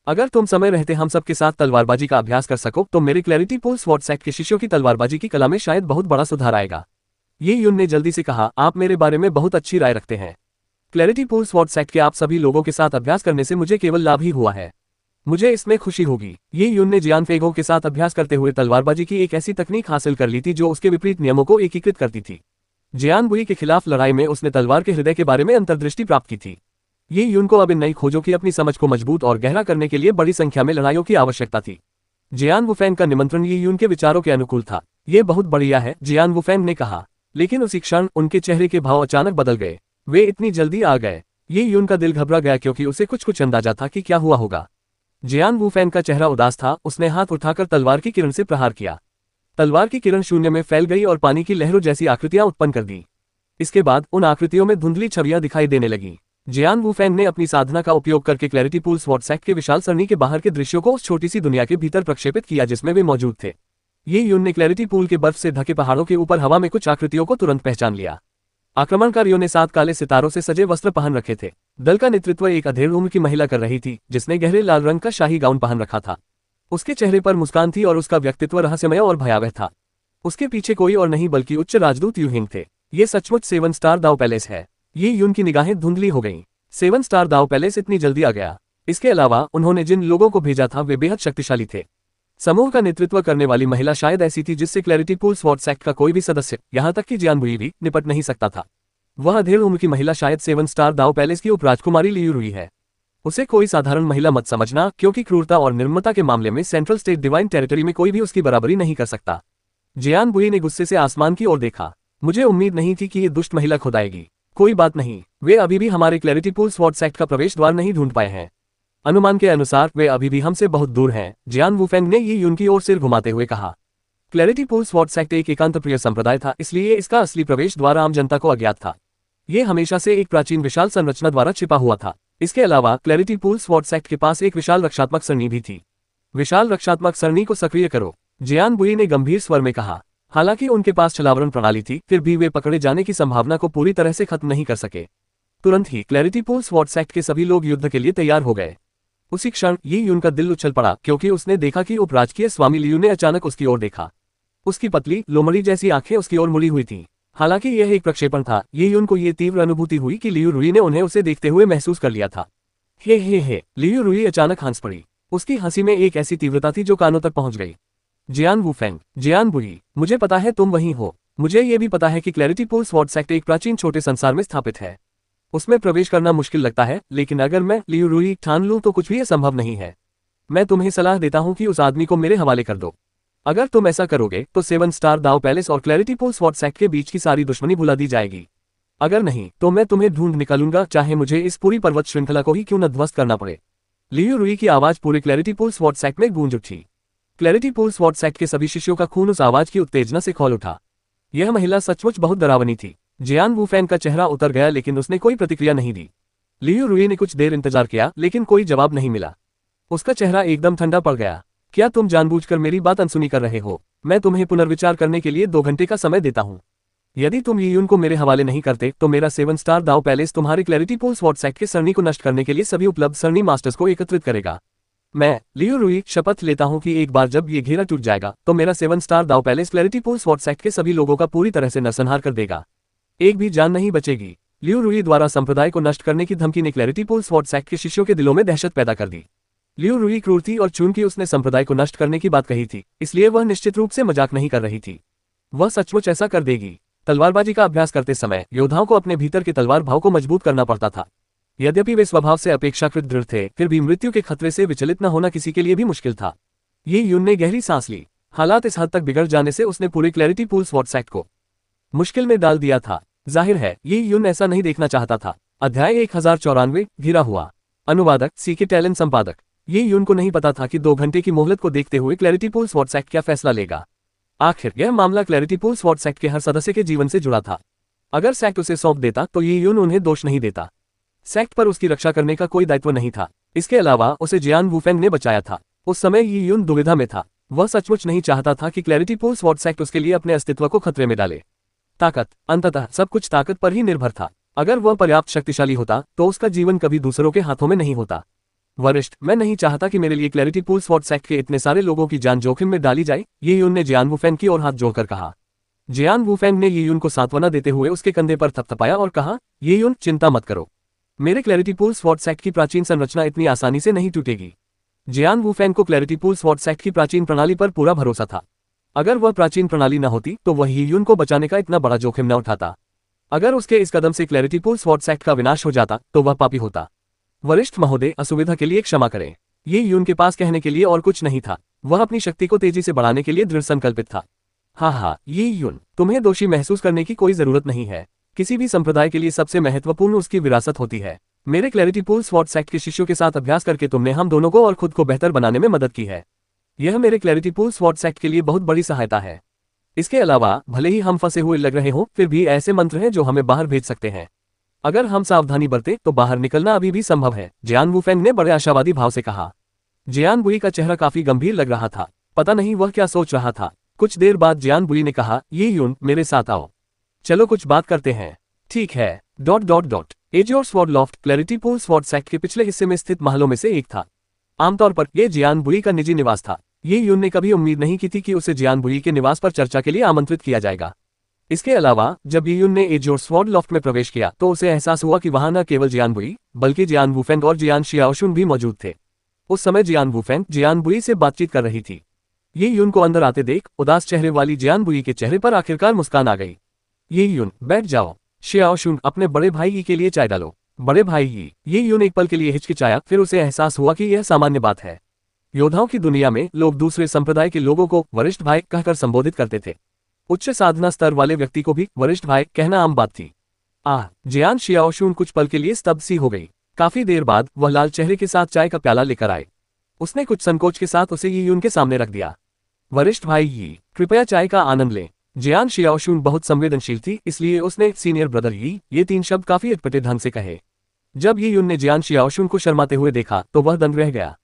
अगर तुम समय रहते हम सब के साथ तलवारबाजी का अभ्यास कर सको तो मेरे क्लैरिटी पूल स्वॉर्ड सेक्ट के शिष्यों की तलवारबाजी की कला में शायद बहुत बड़ा सुधार आएगा। यी यून ने जल्दी से कहा, आप मेरे बारे में बहुत अच्छी राय रखते हैं। क्लैरिटी पूल स्वॉर्ड सेक्ट के आप सभी लोगों के साथ अभ्यास करने से मुझे केवल लाभ ही हुआ है। मुझे इसमें खुशी होगी। यी यून ने जियान फेगोंग के साथ अभ्यास करते हुए तलवारबाजी की एक ऐसी तकनीक हासिल कर ली थी जो उसके विपरीत नियमों को एकीकृत करती थी। जियान बुई के खिलाफ लड़ाई में उसने तलवार के हृदय के बारे में अंतर्दृष्टि प्राप्त की थी। यी यून को अब इन नई खोजों की अपनी समझ को मजबूत और गहरा करने के लिए बड़ी संख्या में लड़ाइयों की आवश्यकता थी। जियान वुफेंग का निमंत्रण यी यून के विचारों के अनुकूल था। ये बहुत बढ़िया है, जियान वुफेंग ने कहा। लेकिन उसी क्षण उनके चेहरे के भाव अचानक बदल गए। वे इतनी जल्दी आ गए। यी यून का दिल घबरा गया क्योंकि उसे कुछ अंदाजा था कि क्या हुआ होगा। जियान वुफेंग का चेहरा उदास था। उसने हाथ उठाकर तलवार की किरण से प्रहार किया। तलवार की किरण शून्य में फैल गई और पानी की लहरों जैसी आकृतियां उत्पन्न कर दी। इसके बाद उन आकृतियों में धुंधली छवियां दिखाई देने लगी। जियान वुफेंग ने अपनी साधना का उपयोग करके क्लैरिटी पूल स्वॉर्ड सेक्ट के विशाल सरणी के बाहर के दृश्यों को उस छोटी सी दुनिया के भीतर प्रक्षेपित किया जिसमें वे मौजूद थे। यी यून ने क्लैरिटी पूल के बर्फ से ढके पहाड़ों के ऊपर हवा में कुछ आकृतियों को तुरंत पहचान लिया। आक्रमणकारियों ने 7 काले सितारों से सजे वस्त्र पहन रखे थे। दल का नेतृत्व एक अधेड़ उम्र की महिला कर रही थी, जिसने गहरे लाल रंग का शाही गाउन पहन रखा था। उसके चेहरे पर मुस्कान थी और उसका व्यक्तित्व रहस्यमय और भयावह था। उसके पीछे कोई और नहीं बल्कि उच्च राजदूत यूहिंग थे। ये सचमुच 7 स्टार दाव पैलेस है। ये यून की निगाहें धुंधली हो गईं। 7 स्टार दाव पैलेस इतनी जल्दी आ गया। इसके अलावा उन्होंने जिन लोगों को भेजा था वे बेहद शक्तिशाली थे। समूह का नेतृत्व करने वाली महिला शायद ऐसी थी जिससे क्लैरिटी पूल स्वॉर्ड एक्ट का कोई भी सदस्य, यहां तक कि जियानबुई भी निपट नहीं सकता था। वह अधेड़ उम्र की महिला शायद 7 स्टार दाव पैलेस की उपराजकुमारी लियू रुई है। उसे कोई साधारण महिला मत समझना, क्योंकि क्रूरता और निर्ममता के मामले में सेंट्रल स्टेट डिवाइन टेरिटरी में कोई भी उसकी बराबरी नहीं कर सकता। जियानबुई ने गुस्से से आसमान की ओर देखा। मुझे उम्मीद नहीं थी कि ये दुष्ट महिला खुद आएगी। कोई बात नहीं, वे अभी भी हमारे क्लैरिटी पूल स्वॉर्ड एक्ट का प्रवेश द्वार नहीं ढूंढ पाए हैं। अनुमान के अनुसार वे अभी भी हमसे बहुत दूर हैं, जियान वुफेंग ने ये यून की ओर सिर घुमाते हुए कहा। क्लैरिटी पूल स्वॉर्ड एक्ट एक एकांत प्रिय संप्रदाय था, इसलिए इसका असली प्रवेश द्वार आम जनता को अज्ञात था। ये हमेशा से एक प्राचीन विशाल संरचना द्वारा छिपा हुआ था। इसके अलावा क्लैरिटी पूल स्वॉर्ड एक्ट के पास एक विशाल रक्षात्मक सरणी भी थी। विशाल रक्षात्मक सरणी को सक्रिय करो, जियानबुई ने गंभीर स्वर में कहा। हालांकि उनके पास छलावरण प्रणाली थी, फिर भी वे पकड़े जाने की संभावना को पूरी तरह से खत्म नहीं कर सके। तुरंत ही क्लैरिटी पूल स्वॉर्ड एक्ट के सभी लोग युद्ध के लिए तैयार हो गए। उसी क्षण ये यून का दिल उछल पड़ा, क्योंकि उसने देखा कि उपराजकीय स्वामी लियू ने अचानक उसकी ओर देखा। उसकी पतली लोमड़ी जैसी आंखें उसकी ओर मुड़ी हुई थीं। हालांकि यह एक प्रक्षेपण था, ये यून को ये तीव्र अनुभूति हुई कि लियू रुई ने उन्हें उसे देखते हुए महसूस कर लिया था। हे, लियू रुई अचानक हंस पड़ी। उसकी हंसी में एक ऐसी तीव्रता थी जो कानों तक पहुंच गई। जियान वुफेंग, जियानबुई, मुझे पता है तुम वहीं हो। मुझे ये भी पता है कि क्लैरिटी पूल स्वॉर्ड एक्ट एक प्राचीन छोटे संसार में स्थापित है। उसमें प्रवेश करना मुश्किल लगता है, लेकिन अगर मैं लियू रुई ठान लूं तो कुछ भी असंभव नहीं है। मैं तुम्हें सलाह देता हूं कि उस आदमी को मेरे हवाले कर दो। अगर तुम ऐसा करोगे तो 7 स्टार दाव पैलेस और क्लैरिटी पूल स्वॉर्ड एक्ट के बीच की सारी दुश्मनी भुला दी जाएगी। अगर नहीं तो मैं तुम्हें ढूंढ निकालूंगा, चाहे मुझे इस पूरी पर्वत श्रृंखला को ही क्यों न ध्वस्त करना पड़े। लियू रुई की आवाज पूरे क्लैरिटी पूल स्वॉर्ड एक्ट में गूंज उठी। क्लैरिटी पूल स्वॉर्ड एक्ट के सभी शिष्यों का खून उस आवाज की उत्तेजना से खौल उठा। यह महिला सचमुच बहुत डरावनी थी। जियान वुफेंग का चेहरा उतर गया, लेकिन उसने कोई प्रतिक्रिया नहीं दी। लियू रुई ने कुछ देर इंतजार किया, लेकिन कोई जवाब नहीं मिला। उसका चेहरा एकदम ठंडा पड़ गया। क्या तुम जानबूझकर मेरी बात अनसुनी कर रहे हो? मैं तुम्हें पुनर्विचार करने के लिए 2 घंटे का समय देता हूँ। यदि तुम यून को मेरे हवाले नहीं करते तो मेरा 7 स्टार दाव पैलेस तुम्हारे क्लैरिटी पूल स्वॉर्ड एक्ट के सरणी को नष्ट करने के लिए सभी उपलब्ध सरणी मास्टर्स को एकत्रित करेगा। मैं लियू रुई शपथ लेता हूं कि एक बार जब ये घेरा टूट जाएगा तो मेरा 7 स्टार दाव palace clarity pool sword act के सभी लोगों का पूरी तरह से नरसंहार कर देगा। एक भी जान नहीं बचेगी। लियू रुई द्वारा संप्रदाय को नष्ट करने की धमकी ने क्लैरिटी पूल स्वॉर्ड एक्ट के शिष्यों के दिलों में दहशत पैदा कर दी। लियू रुई क्रूर थी और चूंकि उसने संप्रदाय को नष्ट करने की बात कही थी, इसलिए वह निश्चित रूप से मजाक नहीं कर रही थी। वह सचमुच ऐसा कर देगी। तलवारबाजी का अभ्यास करते समय योद्धाओं को अपने भीतर के तलवार भाव को मजबूत करना पड़ता था। यद्यपि वे स्वभाव से अपेक्षाकृत दृढ़ थे, फिर भी मृत्यु के खतरे से विचलित न होना किसी के लिए भी मुश्किल था। ये यून ने गहरी सांस ली। हालात इस हद तक बिगड़ जाने से उसने पूरे क्लैरिटी पूल स्वॉर्ड एक्ट को मुश्किल में डाल दिया था। जाहिर है ये यून ऐसा नहीं देखना चाहता था। अध्याय 1094 घिरा हुआ। अनुवादक सीके टैलन संपादक। ये यून को नहीं पता था कि 2 घंटे की मोहलत को देखते हुए क्लैरिटी पूल स्वॉर्ड एक्ट क्या फैसला लेगा। आखिर यह मामला क्लैरिटी पूल स्वॉर्ड एक्ट के हर सदस्य के जीवन से जुड़ा था। अगर सैक्ट उसे सौंप देता तो ये यून उन्हें दोष नहीं देता। सैक्ट पर उसकी रक्षा करने का कोई दायित्व नहीं था। इसके अलावा उसे जियान वुफेंग ने बचाया था। उस समय ये यून दुविधा में था। वह सचमुच नहीं चाहता था कि क्लैरिटी पूल स्वॉर्ड एक्ट उसके लिए अपने अस्तित्व को खतरे में डाले। ताकत, अंततः सब कुछ ताकत पर ही निर्भर था। अगर वह पर्याप्त शक्तिशाली होता तो उसका जीवन कभी दूसरों के हाथों में नहीं होता। वरिष्ठ, मैं नहीं चाहता कि मेरे लिए क्लैरिटी पूल स्वॉर्ड एक्ट के इतने सारे लोगों की जान जोखिम में डाली जाए, ये यून ने जियान वुफेंग की ओर हाथ जोड़कर कहा। जियान वुफेंग ने ये यून को सांत्वना देते हुए उसके कंधे पर थपथपाया और कहा, ये यून, चिंता मत करो। मेरे क्लैरिटी पूल स्वॉर्ड एक्ट की प्राचीन संरचना इतनी आसानी से नहीं टूटेगी। जियान वुफेंग को क्लैरिटी पूल स्वॉर्ड एक्ट की प्राचीन प्रणाली पर पूरा भरोसा था। अगर वह प्राचीन प्रणाली न होती तो वह यून को बचाने का इतना बड़ा जोखिम न उठाता। अगर उसके इस कदम से क्लैरिटी पूल स्वॉर्ड एक्ट का विनाश हो जाता तो वह पापी होता। वरिष्ठ महोदय, असुविधा के लिए क्षमा करें। ये यून के पास कहने के लिए और कुछ नहीं था। वह अपनी शक्ति को तेजी से बढ़ाने के लिए दृढ़ संकल्पित था। हाँ, ये यून, तुम्हें दोषी महसूस करने की कोई जरूरत नहीं है। किसी भी संप्रदाय के लिए सबसे महत्वपूर्ण उसकी विरासत होती है। मेरे क्लैरिटी पूल स्वॉर्ड एक्ट के शिष्यों के साथ अभ्यास करके तुमने हम दोनों को और खुद को बेहतर बनाने में मदद की है। यह मेरे क्लैरिटी पूल स्वॉर्ड एक्ट के लिए बहुत बड़ी सहायता है। इसके अलावा भले ही हम फंसे हुए लग रहे हों, फिर भी ऐसे मंत्र हैं जो हमें बाहर भेज सकते हैं। अगर हम सावधानी बरते तो बाहर निकलना अभी भी संभव है, जियान वुफेंग ने बड़े आशावादी भाव से कहा। जियानबुई का चेहरा काफी गंभीर लग रहा था। पता नहीं वह क्या सोच रहा था। कुछ देर बाद जियानबुई ने कहा, ये यून, मेरे साथ आओ। चलो कुछ बात करते हैं। ठीक है। ... एजोर sword loft clarity pool sword act के पिछले हिस्से में स्थित महलों में से एक था। आमतौर पर यह जियानबुई का निजी निवास था। ये यून ने कभी उम्मीद नहीं की थी कि उसे जियान बुई के निवास पर चर्चा के लिए आमंत्रित किया जाएगा। इसके अलावा जब ये यून ने एजोर स्वॉर्ड लॉफ्ट में प्रवेश किया तो उसे एहसास हुआ कि वहां न केवल जियान बुई बल्कि जियान वूफेंग और जियान शियाओशुन भी मौजूद थे। उस समय जियान वूफेंग जियान बुई से बातचीत कर रही थी। ये यून को अंदर आते देख उदास चेहरे वाली जियान बुई के चेहरे पर आखिरकार मुस्कान आ गई। ये यून बैठ जाओ। शियाओशुन अपने बड़े भाई के लिए चाय डालो। बड़े भाई ये यून एक पल के लिए हिचकिचाया, फिर उसे एहसास हुआ कि यह सामान्य बात है। योद्धाओं की दुनिया में लोग दूसरे संप्रदाय के लोगों को वरिष्ठ भाई कहकर संबोधित करते थे। उच्च साधना स्तर वाले व्यक्ति को भी वरिष्ठ भाई कहना आम बात थी। जियान शियाओशुन कुछ पल के लिए स्तब्ध सी हो गई। काफी देर बाद वह लाल चेहरे के साथ चाय का प्याला लेकर आए। उसने कुछ संकोच के साथ उसे ये यून के सामने रख दिया। वरिष्ठ भाई कृपया चाय का आनंद लें। जियान शियाओशुन बहुत संवेदनशील थी, इसलिए उसने सीनियर ब्रदर ये 3 शब्द काफी अटपटे ढंग से कहे। जब ये यून ने जियान शियाओशुन को शर्माते हुए देखा तो वह दंग रह गया।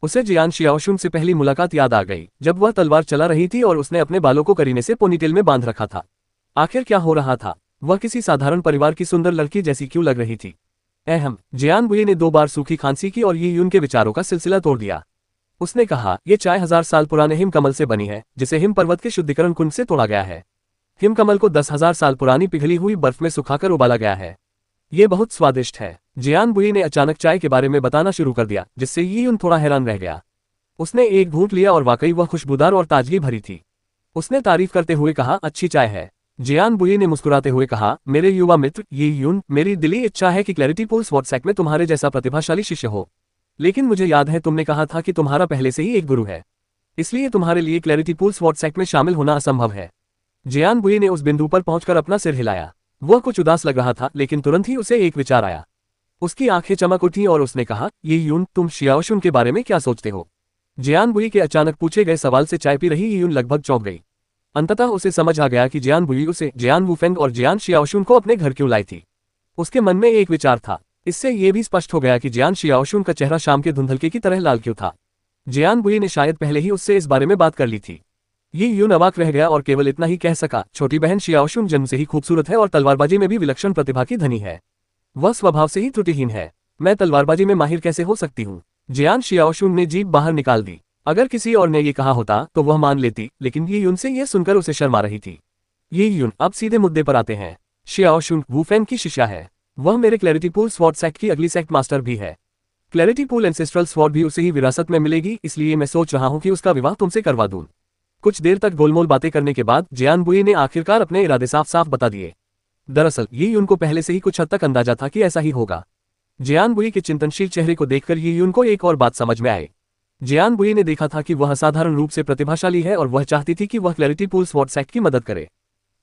उसे जियान शियाओशुन से पहली मुलाकात याद आ गई, जब वह तलवार चला रही थी और उसने अपने बालों को करीने से पोनीटेल में बांध रखा था। आखिर क्या हो रहा था? वह किसी साधारण परिवार की सुंदर लड़की जैसी क्यों लग रही थी? जियान बुई ने 2 बार सूखी खांसी की और ये यून के विचारों का सिलसिला तोड़ दिया। उसने कहा, यह चाय 1000 साल पुराने हिमकमल से बनी है, जिसे हिम पर्वत के शुद्धिकरण कुंड से तोड़ा गया है। हिमकमल को 10,000 साल पुरानी पिघली हुई बर्फ में सुखाकर उबाला गया है। ये बहुत स्वादिष्ट है। जियान बुई ने अचानक चाय के बारे में बताना शुरू कर दिया, जिससे ये यून थोड़ा हैरान रह गया। उसने एक घूंट लिया और वाकई वह खुशबूदार और ताजगी भरी थी। उसने तारीफ करते हुए कहा, अच्छी चाय है। जियान बुई ने मुस्कुराते हुए कहा, मेरे युवा मित्र ये यून, मेरी दिली इच्छा है कि क्लैरिटी पूल स्वॉर्ड सेक्ट में तुम्हारे जैसा प्रतिभाशाली शिष्य हो। लेकिन मुझे याद है तुमने कहा था कि तुम्हारा पहले से ही एक गुरु है, इसलिए तुम्हारे लिए क्लैरिटी पूल स्वॉर्ड सेक्ट में शामिल होना असंभव है। जियान बुई ने उस बिंदु पर पहुंचकर अपना सिर हिलाया। वह कुछ उदास लग रहा था, लेकिन तुरंत ही उसे एक विचार आया। उसकी आंखें चमक उठी और उसने कहा, ये यून, तुम शियाओशुन के बारे में क्या सोचते हो? जियान बुई के अचानक पूछे गए सवाल से चाय पी रही ये यून लगभग चौंक गई। अंततः उसे समझ आ गया कि जियान बुई उसे जियान वूफेंग और जियान शियाओशुन को अपने घर क्यों लाई थी। उसके मन में एक विचार था। इससे यह भी स्पष्ट हो गया कि जियान शियाओशुन का चेहरा शाम के धुंधलके की तरह लाल क्यों था। जियान बुई ने शायद पहले ही उससे इस बारे में बात कर ली थी। ये यून अवाक रह गया और केवल इतना ही कह सका, छोटी बहन शियाओशुन जन्म से ही खूबसूरत है और तलवारबाजी में भी विलक्षण प्रतिभा की धनी है। वह स्वभाव से ही त्रुटिहीन है। मैं तलवारबाजी में माहिर कैसे हो सकती हूँ? जियान शियाओशुन ने जीभ बाहर निकाल दी। अगर किसी और ने ये कहा होता तो वह मान लेती, लेकिन ये यून से यह सुनकर उसे शर्म आ रही थी। ये यून, अब सीधे मुद्दे पर आते हैं। शियाओशुन वूफेंग की शिष्या है। वह मेरे क्लैरिटी पूल स्वॉर्ड सेक्ट की अगली सेक्ट मास्टर भी है। क्लैरिटी पूल एंसेस्ट्रल स्वॉर्ड भी उसे ही विरासत में मिलेगी, इसलिए मैं सोच रहा हूं कि उसका विवाह तुमसे करवा दूं। कुछ देर तक गोलमोल बातें करने के बाद जियान बुई ने आखिरकार अपने इरादे साफ साफ बता दिए। दरअसल ये यून को पहले से ही कुछ हद तक अंदाजा था कि ऐसा ही होगा। जियान बुई के चिंतनशील चेहरे को देखकर ये यून को एक और बात समझ में आई। जियान बुई ने देखा था कि वह असाधारण रूप से प्रतिभाशाली है और वह चाहती थी कि वह क्लैरिटी पूल स्वॉर्ड सेक्ट की मदद करे।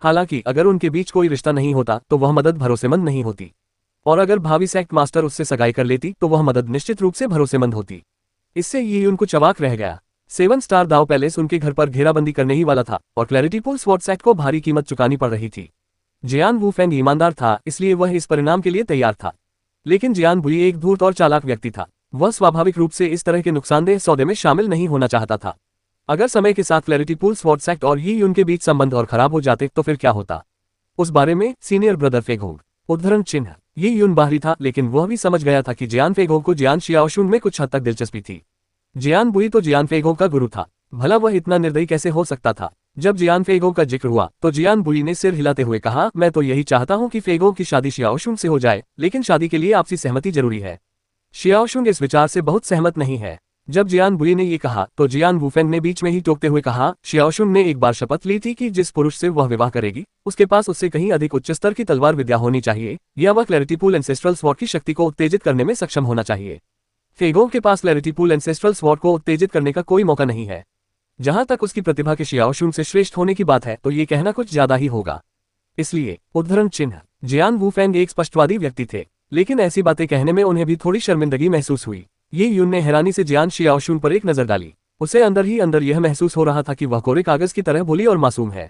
हालांकि अगर उनके बीच कोई रिश्ता नहीं होता तो वह मदद भरोसेमंद नहीं होती, और अगर भावी सेक्ट मास्टर उससे सगाई कर लेती तो वह मदद निश्चित रूप से भरोसेमंद होती। इससे ये यून कुछ अवाक रह गया। 7 स्टार दाव पैलेस उनके घर पर घेराबंदी करने ही वाला था और क्लैरिटी पूल स्वॉर्ड सेक्ट को भारी कीमत चुकानी पड़ रही थी। जियान वूफेंग ईमानदार था, इसलिए वह इस परिणाम के लिए तैयार था। लेकिन जियान बुई एक धूर्त और चालाक व्यक्ति था। वह स्वाभाविक रूप से इस तरह के नुकसानदेह सौदे में शामिल नहीं होना चाहता था। अगर समय के साथ क्लैरिटी पूल स्वॉर्ड सेक्ट और ये यून के बीच संबंध और खराब हो जाते तो फिर क्या होता? उस बारे में सीनियर ब्रदर फेगोंग उद्धरण चिन्ह। ये यून बाहरी था, लेकिन वह भी समझ गया था कि जियान फेगोंग को जियान शियाओशुन में कुछ हद तक दिलचस्पी थी। जियान बुई तो जियान फेगोंग का गुरु था, भला वह इतना निर्दयी कैसे हो सकता था? जब जियान फेगोंग का जिक्र हुआ तो जियान बुई ने सिर हिलाते हुए कहा, मैं तो यही चाहता हूं कि फेगोंग की शादी शियाओशुन से हो जाए, लेकिन शादी के लिए आपसी सहमति जरूरी है। शियाओशुन इस विचार से बहुत सहमत नहीं है। जब जियान बुई ने ये कहा तो जियान वूफेंग ने बीच में ही टोकते हुए कहा, शियाओशुन ने एक बार शपथ ली थी कि जिस पुरुष से वह विवाह करेगी उसके पास उससे कहीं अधिक उच्च स्तर की तलवार विद्या होनी चाहिए, या वह क्लैरिटी पूल एंसेस्ट्रल स्वॉर्ड की शक्ति को उत्तेजित करने में सक्षम होना चाहिए। फेगोंग के पास क्लैरिटी पूल एंसेस्ट्रल स्वॉर्ड को उत्तेजित करने का कोई मौका नहीं है। जहां तक उसकी प्रतिभा के शियाओशुन से श्रेष्ठ होने की बात है तो ये कहना कुछ ज्यादा ही होगा। इसलिए उद्धरण चिन्ह जियान वूफेंग एक स्पष्टवादी व्यक्ति थे, लेकिन ऐसी बातें कहने में उन्हें भी थोड़ी शर्मिंदगी महसूस हुई। ये यून ने हैरानी से जियान शियाओशुन पर एक नजर डाली। उसे अंदर ही अंदर यह महसूस हो रहा था कि वह कोरे कागज की तरह भोली और मासूम है।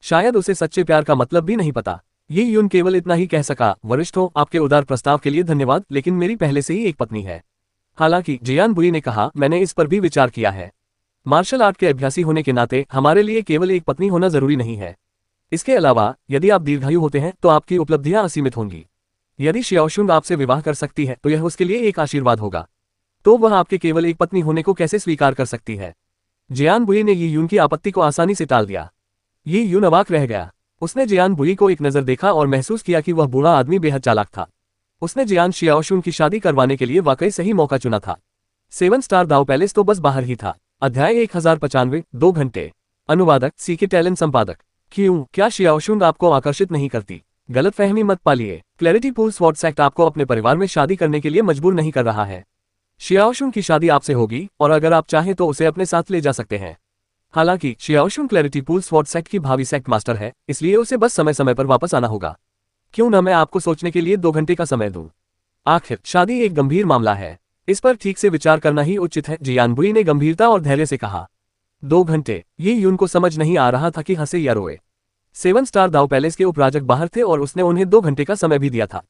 शायद उसे सच्चे प्यार का मतलब भी नहीं पता। ये यून केवल इतना ही कह सका, वरिष्ठों, आपके उदार प्रस्ताव के लिए धन्यवाद, लेकिन मेरी पहले से ही एक पत्नी है। हालांकि जियान बुई ने कहा, मैंने इस पर भी विचार किया है। मार्शल आर्ट के अभ्यासी होने के नाते हमारे लिए केवल एक पत्नी होना जरूरी नहीं है। इसके अलावा यदि आप दीर्घायु होते हैं तो आपकी उपलब्धियां असीमित होंगी। यदि शियाओशुन आपसे विवाह कर सकती है तो यह उसके लिए एक आशीर्वाद होगा। तो वह आपके केवल एक पत्नी होने को कैसे स्वीकार कर सकती है? जियान बुई ने ये यून की आपत्ति को आसानी से टाल दिया। ये यून अवाक रह गया। उसने जियान बुई को एक नज़र देखा और महसूस किया कि वह बूढ़ा आदमी बेहद चालाक था। उसने जियान शियाओशुन की शादी करवाने के लिए वाकई सही मौका चुना था। 7 स्टार दाव पैलेस तो बस बाहर ही था। अध्याय 1095 2 घंटे। अनुवादक सीके टैलेंट संपादक। क्यों, क्या शियाओशुन आपको आकर्षित नहीं करती? गलतफहमी मत पालिए, क्लैरिटी पूल स्वॉर्ड्स एक्ट आपको अपने परिवार में शादी करने के लिए मजबूर नहीं कर रहा है। शियाओशुन की शादी आपसे होगी और अगर आप चाहें तो उसे अपने साथ ले जा सकते हैं। हालांकि शियाओशुन क्लैरिटी पूल स्वॉर्ड्स एक्ट की भावी सेक्ट मास्टर है, इसलिए उसे बस समय समय पर वापस आना होगा। क्यों न मैं आपको सोचने के लिए 2 घंटे का समय दूं। आखिर शादी एक गंभीर मामला है, इस पर ठीक से विचार करना ही उचित है, जियान बुई ने गंभीरता और धैर्य से कहा। 2 घंटे, ये यून को समझ नहीं आ रहा था कि हंसे या रोए। 7 स्टार दाव पैलेस के उपराजक बाहर थे और उसने उन्हें 2 घंटे का समय भी दिया था।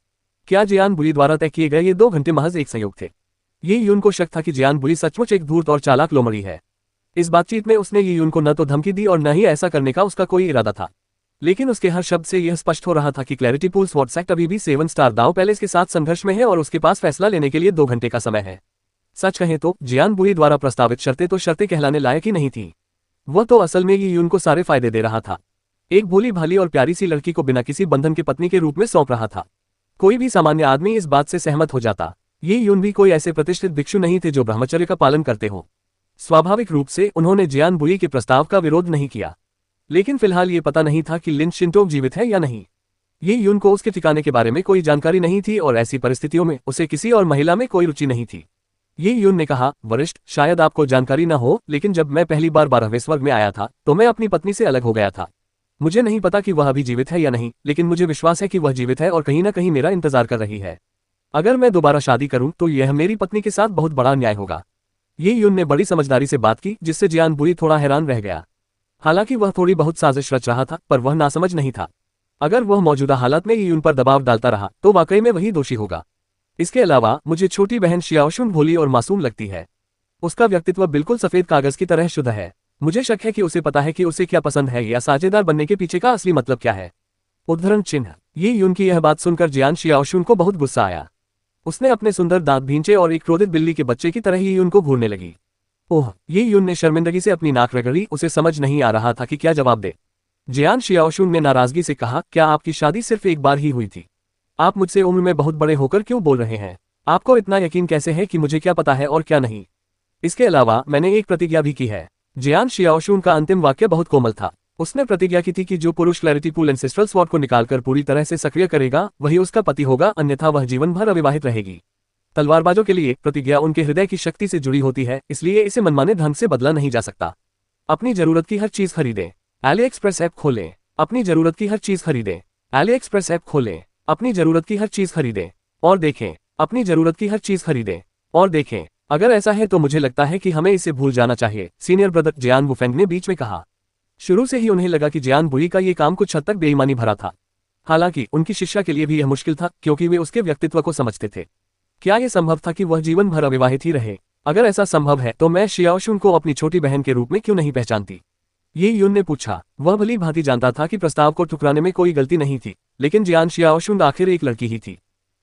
क्या जियान बुई द्वारा तय किए गए ये 2 घंटे महज एक संयोग थे? ये यून को शक था कि जियान बुई सचमुच एक धूर्त और चालाक लोमड़ी है। इस बातचीत में उसने ये यून को न तो धमकी दी और न ही ऐसा करने का उसका कोई इरादा था, लेकिन उसके हर शब्द से यह स्पष्ट हो रहा था कि क्लैरिटी पूल स्वॉर्ड्स एक्ट अभी भी 7 स्टार दाव पैलेस के साथ संघर्ष में है और उसके पास फैसला लेने के लिए 2 घंटे का समय है। सच कहें तो जियान बुई द्वारा प्रस्तावित शर्तें तो शर्तें कहलाने लायक ही नहीं थी। वह तो असल में ये यून को सारे फायदे दे रहा था। एक भोली भाली और प्यारी सी लड़की को बिना किसी बंधन के पत्नी के रूप में सौंप रहा था। कोई भी सामान्य आदमी इस बात से सहमत हो जाता। ये यून भी कोई ऐसे प्रतिष्ठित भिक्षु नहीं थे जो ब्रह्मचर्य का पालन करते हो। स्वाभाविक रूप से उन्होंने जियान बुई के प्रस्ताव का विरोध नहीं किया, लेकिन फिलहाल ये पता नहीं था कि लिन शिंटोक जीवित है या नहीं। ये यून को उसके ठिकाने के बारे में कोई जानकारी नहीं थी और ऐसी परिस्थितियों में उसे किसी और महिला में कोई रुचि नहीं थी। ये यून ने कहा, वरिष्ठ, शायद आपको जानकारी न हो, लेकिन जब मैं पहली बार 12वें स्वर्ग में आया था तो मैं अपनी पत्नी से अलग हो गया था। मुझे नहीं पता कि वह अभी जीवित है या नहीं, लेकिन मुझे विश्वास है कि वह जीवित है और कहीं न कहीं मेरा इंतजार कर रही है। अगर मैं दोबारा शादी करूं तो यह मेरी पत्नी के साथ बहुत बड़ा अन्याय होगा। ये यून ने बड़ी समझदारी से बात की, जिससे जियान बुई थोड़ा हैरान रह गया। हालांकि वह थोड़ी बहुत साजिश रच रहा था, पर वह नासमझ नहीं था। अगर वह मौजूदा हालात में यून पर दबाव डालता रहा तो वाकई में वही दोषी होगा। इसके अलावा मुझे छोटी बहन शियाओशुन भोली और मासूम लगती है। उसका व्यक्तित्व बिल्कुल सफेद कागज की तरह शुद्ध है। मुझे शक है कि उसे पता है कि उसे क्या पसंद है या साझेदार बनने के पीछे का असली मतलब क्या है। उद्धरण चिन्ह। ये यून की यह बात सुनकर जियान शियाओशुन को बहुत गुस्सा आया। उसने अपने सुंदर दांत भींचे और एक क्रोधित बिल्ली के बच्चे की तरह ही यून को घूरने लगी। ओह, ये यून ने शर्मिंदगी से अपनी नाक रगड़ी। उसे समझ नहीं आ रहा था कि क्या जवाब दे। जियान शियाओशुन ने नाराजगी से कहा, क्या आपकी शादी सिर्फ एक बार ही हुई थी? आप मुझसे उम्र में बहुत बड़े होकर क्यों बोल रहे हैं? आपको इतना यकीन कैसे है कि मुझे क्या पता है और क्या नहीं? इसके अलावा मैंने एक प्रतिज्ञा भी की है। जियान शियाओशुन का अंतिम वाक्य बहुत कोमल था। उसने प्रतिज्ञा की थी कि जो पुरुष क्लैरिटी पूल एंसेस्ट्रल स्वॉर्ड को निकालकर पूरी तरह से सक्रिय करेगा वही उसका पति होगा, अन्यथा वह जीवन भर अविवाहित रहेगी। तलवारबाजों के लिए प्रतिज्ञा उनके हृदय की शक्ति से जुड़ी होती है, इसलिए इसे मनमाने ढंग से बदला नहीं जा सकता। अपनी जरूरत की हर चीज खरीदें। एली एक्सप्रेस ऐप खोलें। अपनी जरूरत की हर चीज खरीदें। एली एक्सप्रेस ऐप खोलें। अपनी जरूरत की हर चीज खरीदें और देखें। अपनी जरूरत की हर चीज खरीदें और देखें। अगर ऐसा है तो मुझे लगता है कि हमें इसे भूल जाना चाहिए, सीनियर ब्रदर जियान वुफेंग ने बीच में कहा। शुरू से ही उन्हें लगा कि जियान बुई का ये काम कुछ हद तक बेईमानी भरा था। हालांकि उनकी शिष्या के लिए भी यह मुश्किल था, क्योंकि वे उसके व्यक्तित्व को समझते थे। क्या यह संभव था कि वह जीवन भर अविवाहित ही रहे? अगर ऐसा संभव है तो मैं शियाओशुन को अपनी छोटी बहन के रूप में क्यों नहीं पहचानती? ये यून ने पूछा। वह भली भांति जानता था कि प्रस्ताव को ठुकराने में कोई गलती नहीं थी, लेकिन जियान शियाओशुन आखिर एक लड़की ही थी।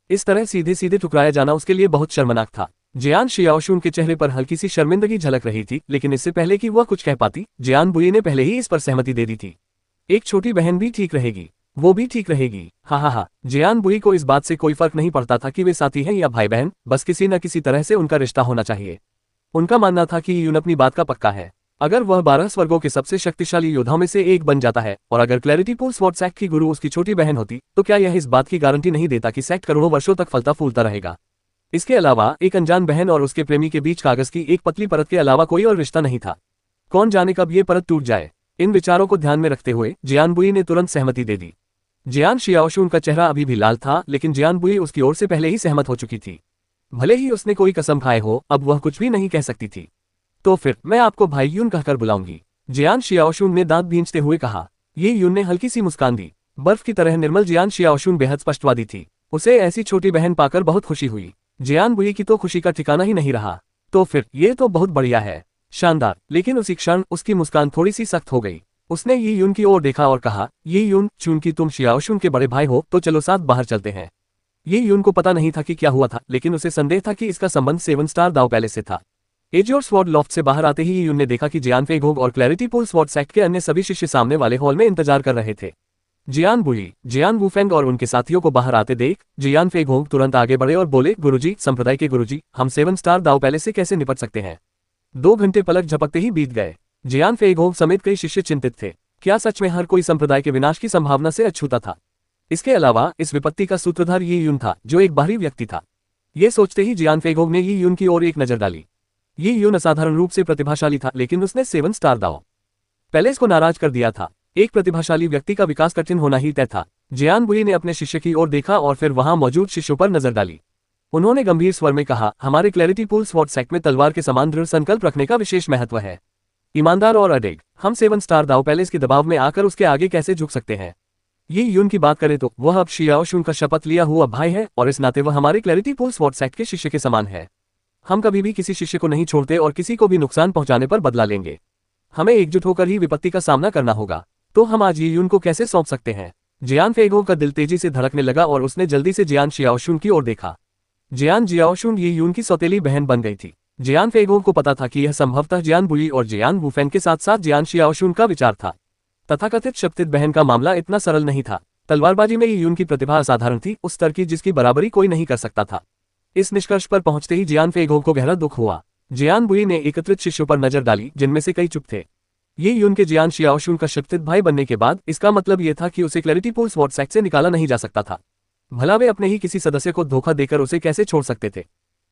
इस तरह सीधे सीधे ठुकराया जाना उसके लिए बहुत शर्मनाक था। जियान शियाओशुन के चेहरे पर हल्की सी शर्मिंदगी झलक रही थी, लेकिन इससे पहले कि वह कुछ कह पाती, जियान बुई ने पहले ही इस पर सहमति दे दी थी। एक छोटी बहन भी ठीक रहेगी, वो भी ठीक रहेगी। हा। जियान बुई को इस बात से कोई फर्क नहीं पड़ता था कि वे साथी हैं या भाई बहन, बस किसी न किसी तरह से उनका रिश्ता होना चाहिए। उनका मानना था कि यून अपनी बात का पक्का है। अगर वह 12 स्वर्गों के सबसे शक्तिशाली योद्धाओं में से एक बन जाता है और अगर क्लैरिटी पूल स्वॉर्ड्स एक्ट की गुरु उसकी छोटी बहन होती, तो क्या यह इस बात की गारंटी नहीं देता कि सेक्ट करोड़ों वर्षों तक फलता फूलता रहेगा? इसके अलावा एक अनजान बहन और उसके प्रेमी के बीच कागज की एक पतली परत के अलावा कोई और रिश्ता नहीं था। कौन जाने कब ये परत टूट जाए। इन विचारों को ध्यान में रखते हुए जियान बुई ने तुरंत सहमति दे दी। जियान शियाओशुन का चेहरा अभी भी लाल था, लेकिन जियान बुई उसकी ओर से पहले ही सहमत हो चुकी थी। भले ही उसने कोई कसम खाए हो, अब वह कुछ भी नहीं कह सकती थी। तो फिर मैं आपको भाई यून कहकर बुलाऊंगी, जियान शियाओशुन ने दांत भींचते हुए कहा। ये यून ने हल्की सी मुस्कान दी। बर्फ की तरह निर्मल जियान शियाओशुन बेहद स्पष्टवादी थी। उसे ऐसी छोटी बहन पाकर बहुत खुशी हुई। जियान बुई की तो खुशी का ठिकाना ही नहीं रहा। तो फिर ये तो बहुत बढ़िया है, शानदार। लेकिन उसी क्षण उसकी मुस्कान थोड़ी सी सख्त हो गई। उसने ये यून की ओर देखा और कहा, ये यून, चूंकि तुम शियाओशुन के बड़े भाई हो तो चलो साथ बाहर चलते हैं। ये यून को पता नहीं था कि क्या हुआ था, लेकिन उसे संदेह था कि इसका संबंध 7 स्टार दाव पैलेस से था। एजोर स्वॉर्ड लॉफ्ट से बाहर आते ही यून ने देखा कि जियान फेइगोंग और क्लैरिटी पूल स्वॉर्ड सेक्ट के अन्य सभी शिष्य सामने वाले हॉल में इंतजार कर रहे थे। जियान बुई, जियान वुफेंग और उनके साथियों को बाहर आते देख जियान फेइगोंग तुरंत आगे बढ़े और बोले, गुरुजी, संप्रदाय के गुरुजी, हम 7 स्टार दाव पैलेस से कैसे निपट सकते हैं। 2 घंटे पलक झपकते ही बीत गए। जियान फेइगोंग समेत कई शिष्य चिंतित थे। क्या सच में हर कोई संप्रदाय के विनाश की संभावना से अछूता था? इसके अलावा इस विपत्ति का सूत्रधार ये यून था, जो एक बाहरी व्यक्ति था। ये सोचते ही जियान फेइगोंग ने ये यून की ओर एक नजर डाली। ये यून असाधारण रूप से प्रतिभाशाली था, लेकिन उसने 7 स्टार दाव पैलेस को नाराज कर दिया था। एक प्रतिभाशाली व्यक्ति का विकास कठिन होना ही तय था। जियान बुई ने अपने शिष्य की ओर देखा और फिर वहां मौजूद शिष्यों पर नजर डाली। उन्होंने गंभीर स्वर में कहा, हमारे क्लैरिटी पूल स्वॉर्ड सेक्ट में तलवार के समान दृढ़ संकल्प रखने का विशेष महत्व है। ईमानदार और अडेग, हम 7 स्टार दाव पैलेस के दबाव में आकर उसके आगे कैसे झुक सकते हैं। ये यून की बात करें तो वह अब शियाओ शुन का शपथ लिया हुआ भाई है और इस नाते वह हमारे क्लैरिटी पूल स्वॉर्ड सेक्ट के शिष्य के समान है। हम कभी भी किसी शिष्य को नहीं छोड़ते और किसी को भी नुकसान पहुंचाने पर बदला लेंगे। हमें एकजुट होकर ही विपत्ति का सामना करना होगा। तो हम आज ये यून को कैसे सौंप सकते हैं। जियान फेइगोंग का दिल तेजी से धड़कने लगा और उसने जल्दी से जियान शियाओशुन की ओर देखा। जियान जियाओशुन ये यून की सौतेली बहन बन गई थी। जियान फेइगोंग को पता था कि यह संभवतः जियान बुई और जियान वुफेन के साथ साथ जियान शियाओशुन का विचार था। तथाकथित शक्तित बहन का मामला इतना सरल नहीं था। तलवारबाजी में ये यून की प्रतिभा असाधारण थी, उस स्तर की जिसकी बराबरी कोई नहीं कर सकता था। इस निष्कर्ष पर पहुंचते ही जियान फेइगोंग को गहरा दुख हुआ। जियान बुई ने एकत्रित शिष्यों पर नजर डाली, जिनमें से कई चुप थे। ये यून के जियान शियाओशुन का शक्तित भाई बनने के बाद इसका मतलब यह था कि उसे क्लैरिटी पूल स्वॉर्ड सेक्ट से निकाला नहीं जा सकता था। भला वे अपने ही किसी सदस्य को धोखा देकर उसे कैसे छोड़ सकते थे।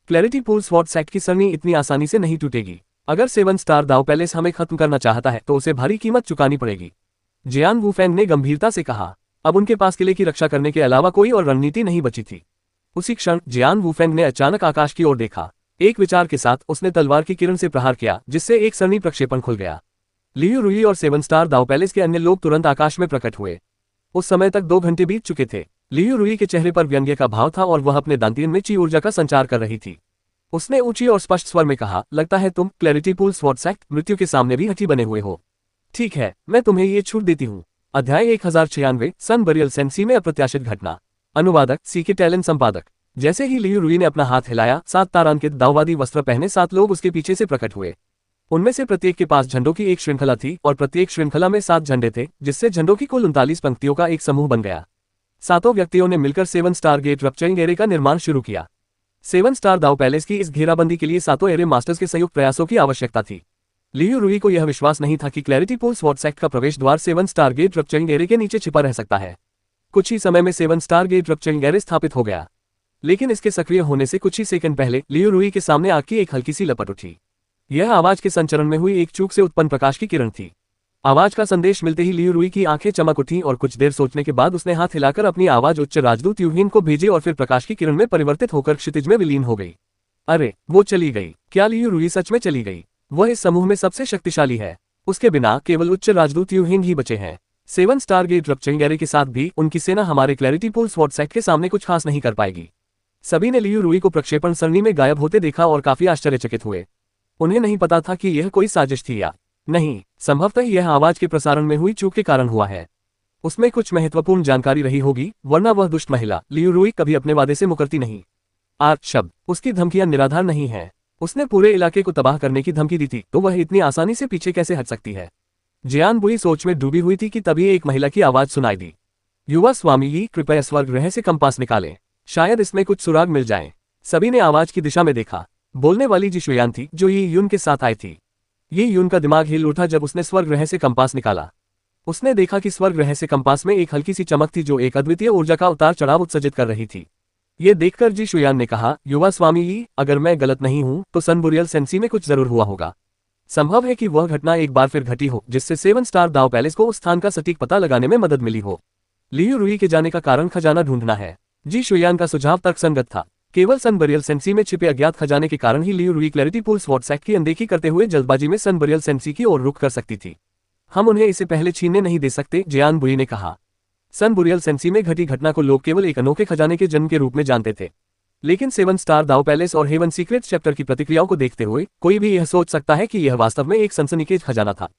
क्लैरिटी पूल स्वॉर्ड सेक्ट की सरनी इतनी आसानी से नहीं टूटेगी। अगर 7 स्टार दाव पैलेस हमें खत्म करना चाहता है तो उसे भारी कीमत चुकानी पड़ेगी। जियान वुफेंग ने गंभीरता से कहा। अब उनके पास किले की रक्षा करने के अलावा कोई और रणनीति नहीं बची थी। उसी क्षण जियान वुफेंग ने अचानक आकाश की ओर देखा। एक विचार के साथ उसने तलवार की किरण से प्रहार किया, जिससे एक सरनी प्रक्षेपण खुल गया। लियू रुई और 7 स्टार दाव पैलेस के अन्य लोग तुरंत आकाश में प्रकट हुए। उस समय तक 2 घंटे बीत चुके थे। लियू रुई के चेहरे पर व्यंग्य का भाव था और वह अपने दांतिन में ची ऊर्जा का संचार कर रही थी। उसने ऊंची और स्पष्ट स्वर में कहा, लगता है तुम क्लैरिटी पूल स्वॉर्ड सेक्ट मृत्यु के सामने भी हठी बने हुए हो। ठीक है, मैं तुम्हें ये छूट देती हूँ। अध्याय 1096 सन बरियल सेंसी में अप्रत्याशित घटना। अनुवादक सीके टैलेंट संपादक। जैसे ही लियू रुई ने अपना हाथ हिलाया, 7 तारांकित दाववादी वस्त्र पहने 7 लोग उसके पीछे से प्रकट हुए। उनमें से प्रत्येक के पास झंडों की एक श्रृंखला थी और प्रत्येक श्रृंखला में 7 झंडे थे, जिससे झंडों की कुल 39 पंक्तियों का एक समूह बन गया। 7 व्यक्तियों ने मिलकर 7 स्टार गेट रप्चरिंग एरे का निर्माण शुरू किया। 7 स्टार दाव पैलेस की इस घेराबंदी के लिए 7 एरे मास्टर्स के संयुक्त प्रयासों की आवश्यकता थी। लियू रुई को यह विश्वास नहीं था कि क्लैरिटी पूल स्वॉर्ड सेक्ट का प्रवेश द्वार 7 स्टार गेट रप्चरिंग एरे के नीचे छिपा रह सकता है। कुछ ही समय में 7 स्टार गेट रप्चरिंग एरे स्थापित हो गया, लेकिन इसके सक्रिय होने से कुछ ही सेकंड पहले लियू रुई के सामने आग की एक हल्की सी लपट उठी। यह आवाज के संचरण में हुई एक चूक से उत्पन्न प्रकाश की किरण थी। आवाज का संदेश मिलते ही लियू रुई की आंखें चमक उठीं और कुछ देर सोचने के बाद उसने हाथ हिलाकर अपनी आवाज उच्च राजदूत यूहिन को भेजी और फिर प्रकाश की किरण में परिवर्तित होकर क्षितिज में विलीन हो गई। अरे, वो चली गई। क्या लियू रुई सच में चली गई? वह इस समूह में सबसे शक्तिशाली है। उसके बिना केवल उच्च राजदूत यूहिन ही बचे हैं। 7 स्टार गेट रप्चरिंग एरे के साथ भी उनकी सेना हमारे क्लैरिटी पूल स्वॉर्ड सेक्ट के सामने कुछ खास नहीं कर पाएगी। सभी ने लियू रुई को प्रक्षेपण सरणी में गायब होते देखा और काफी आश्चर्यचकित हुए। उन्हें नहीं पता था कि यह कोई साजिश थी या नहीं। संभवतः यह आवाज के प्रसारण में हुई चूक के कारण हुआ है। उसमें कुछ महत्वपूर्ण जानकारी रही होगी, वरना वह दुष्ट महिला लियू रुई कभी अपने वादे से मुकरती नहीं। आज शब्द उसकी धमकियां निराधार नहीं हैं। उसने पूरे इलाके को तबाह करने की धमकी दी थी, तो वह इतनी आसानी से पीछे कैसे हट सकती है। जियान बुई सोच में डूबी हुई थी कि तभी एक महिला की आवाज सुनाई दी। युवा स्वामी जी, कृपया स्वर्ग ग्रह से कंपास निकालें, शायद इसमें कुछ सुराग मिल जाएं। सभी ने आवाज की दिशा में देखा। बोलने वाली जी शुयान थी, जो ये यून के साथ आई थी। ये यून का दिमाग हिल उठा जब उसने स्वर्ग ग्रह से कंपास निकाला। उसने देखा कि स्वर्ग ग्रह से कंपास में एक हल्की सी चमक थी जो एक अद्वितीय ऊर्जा का उतार चढ़ाव उत्सर्जित कर रही थी। ये देखकर जी शुयान ने कहा, युवा स्वामी जी, अगर मैं गलत नहीं हूं तो सन बुरियल सेंसी में कुछ जरूर हुआ होगा। संभव है कि वह घटना एक बार फिर घटी हो, जिससे 7 स्टार दाव पैलेस को उस स्थान का सटीक पता लगाने में मदद मिली हो। लियू रुई के जाने का कारण खजाना ढूंढना है। जी शुयान का सुझाव तर्कसंगत था। केवल सन बरियल सेंसी में छिपे अज्ञात खजाने के कारण ही लियू रुई क्लैरिटी पूल स्वॉर्ड सेक्ट की अनदेखी करते हुए जल्दबाजी में सन बरियल सेंसी की ओर रुख कर सकती थी। हम उन्हें इसे पहले छीनने नहीं दे सकते, जियान बुई ने कहा। सन बुरियल सेंसी में घटी घटना को लोग केवल एक अनोखे खजाने के जन्म के रूप में जानते थे, लेकिन 7 स्टार दाव पैलेस और हेवन सीक्रेट चैप्टर की प्रतिक्रियाओं को देखते हुए कोई भी यह सोच सकता है कि यह वास्तव में एक सनसनीखेज खजाना था।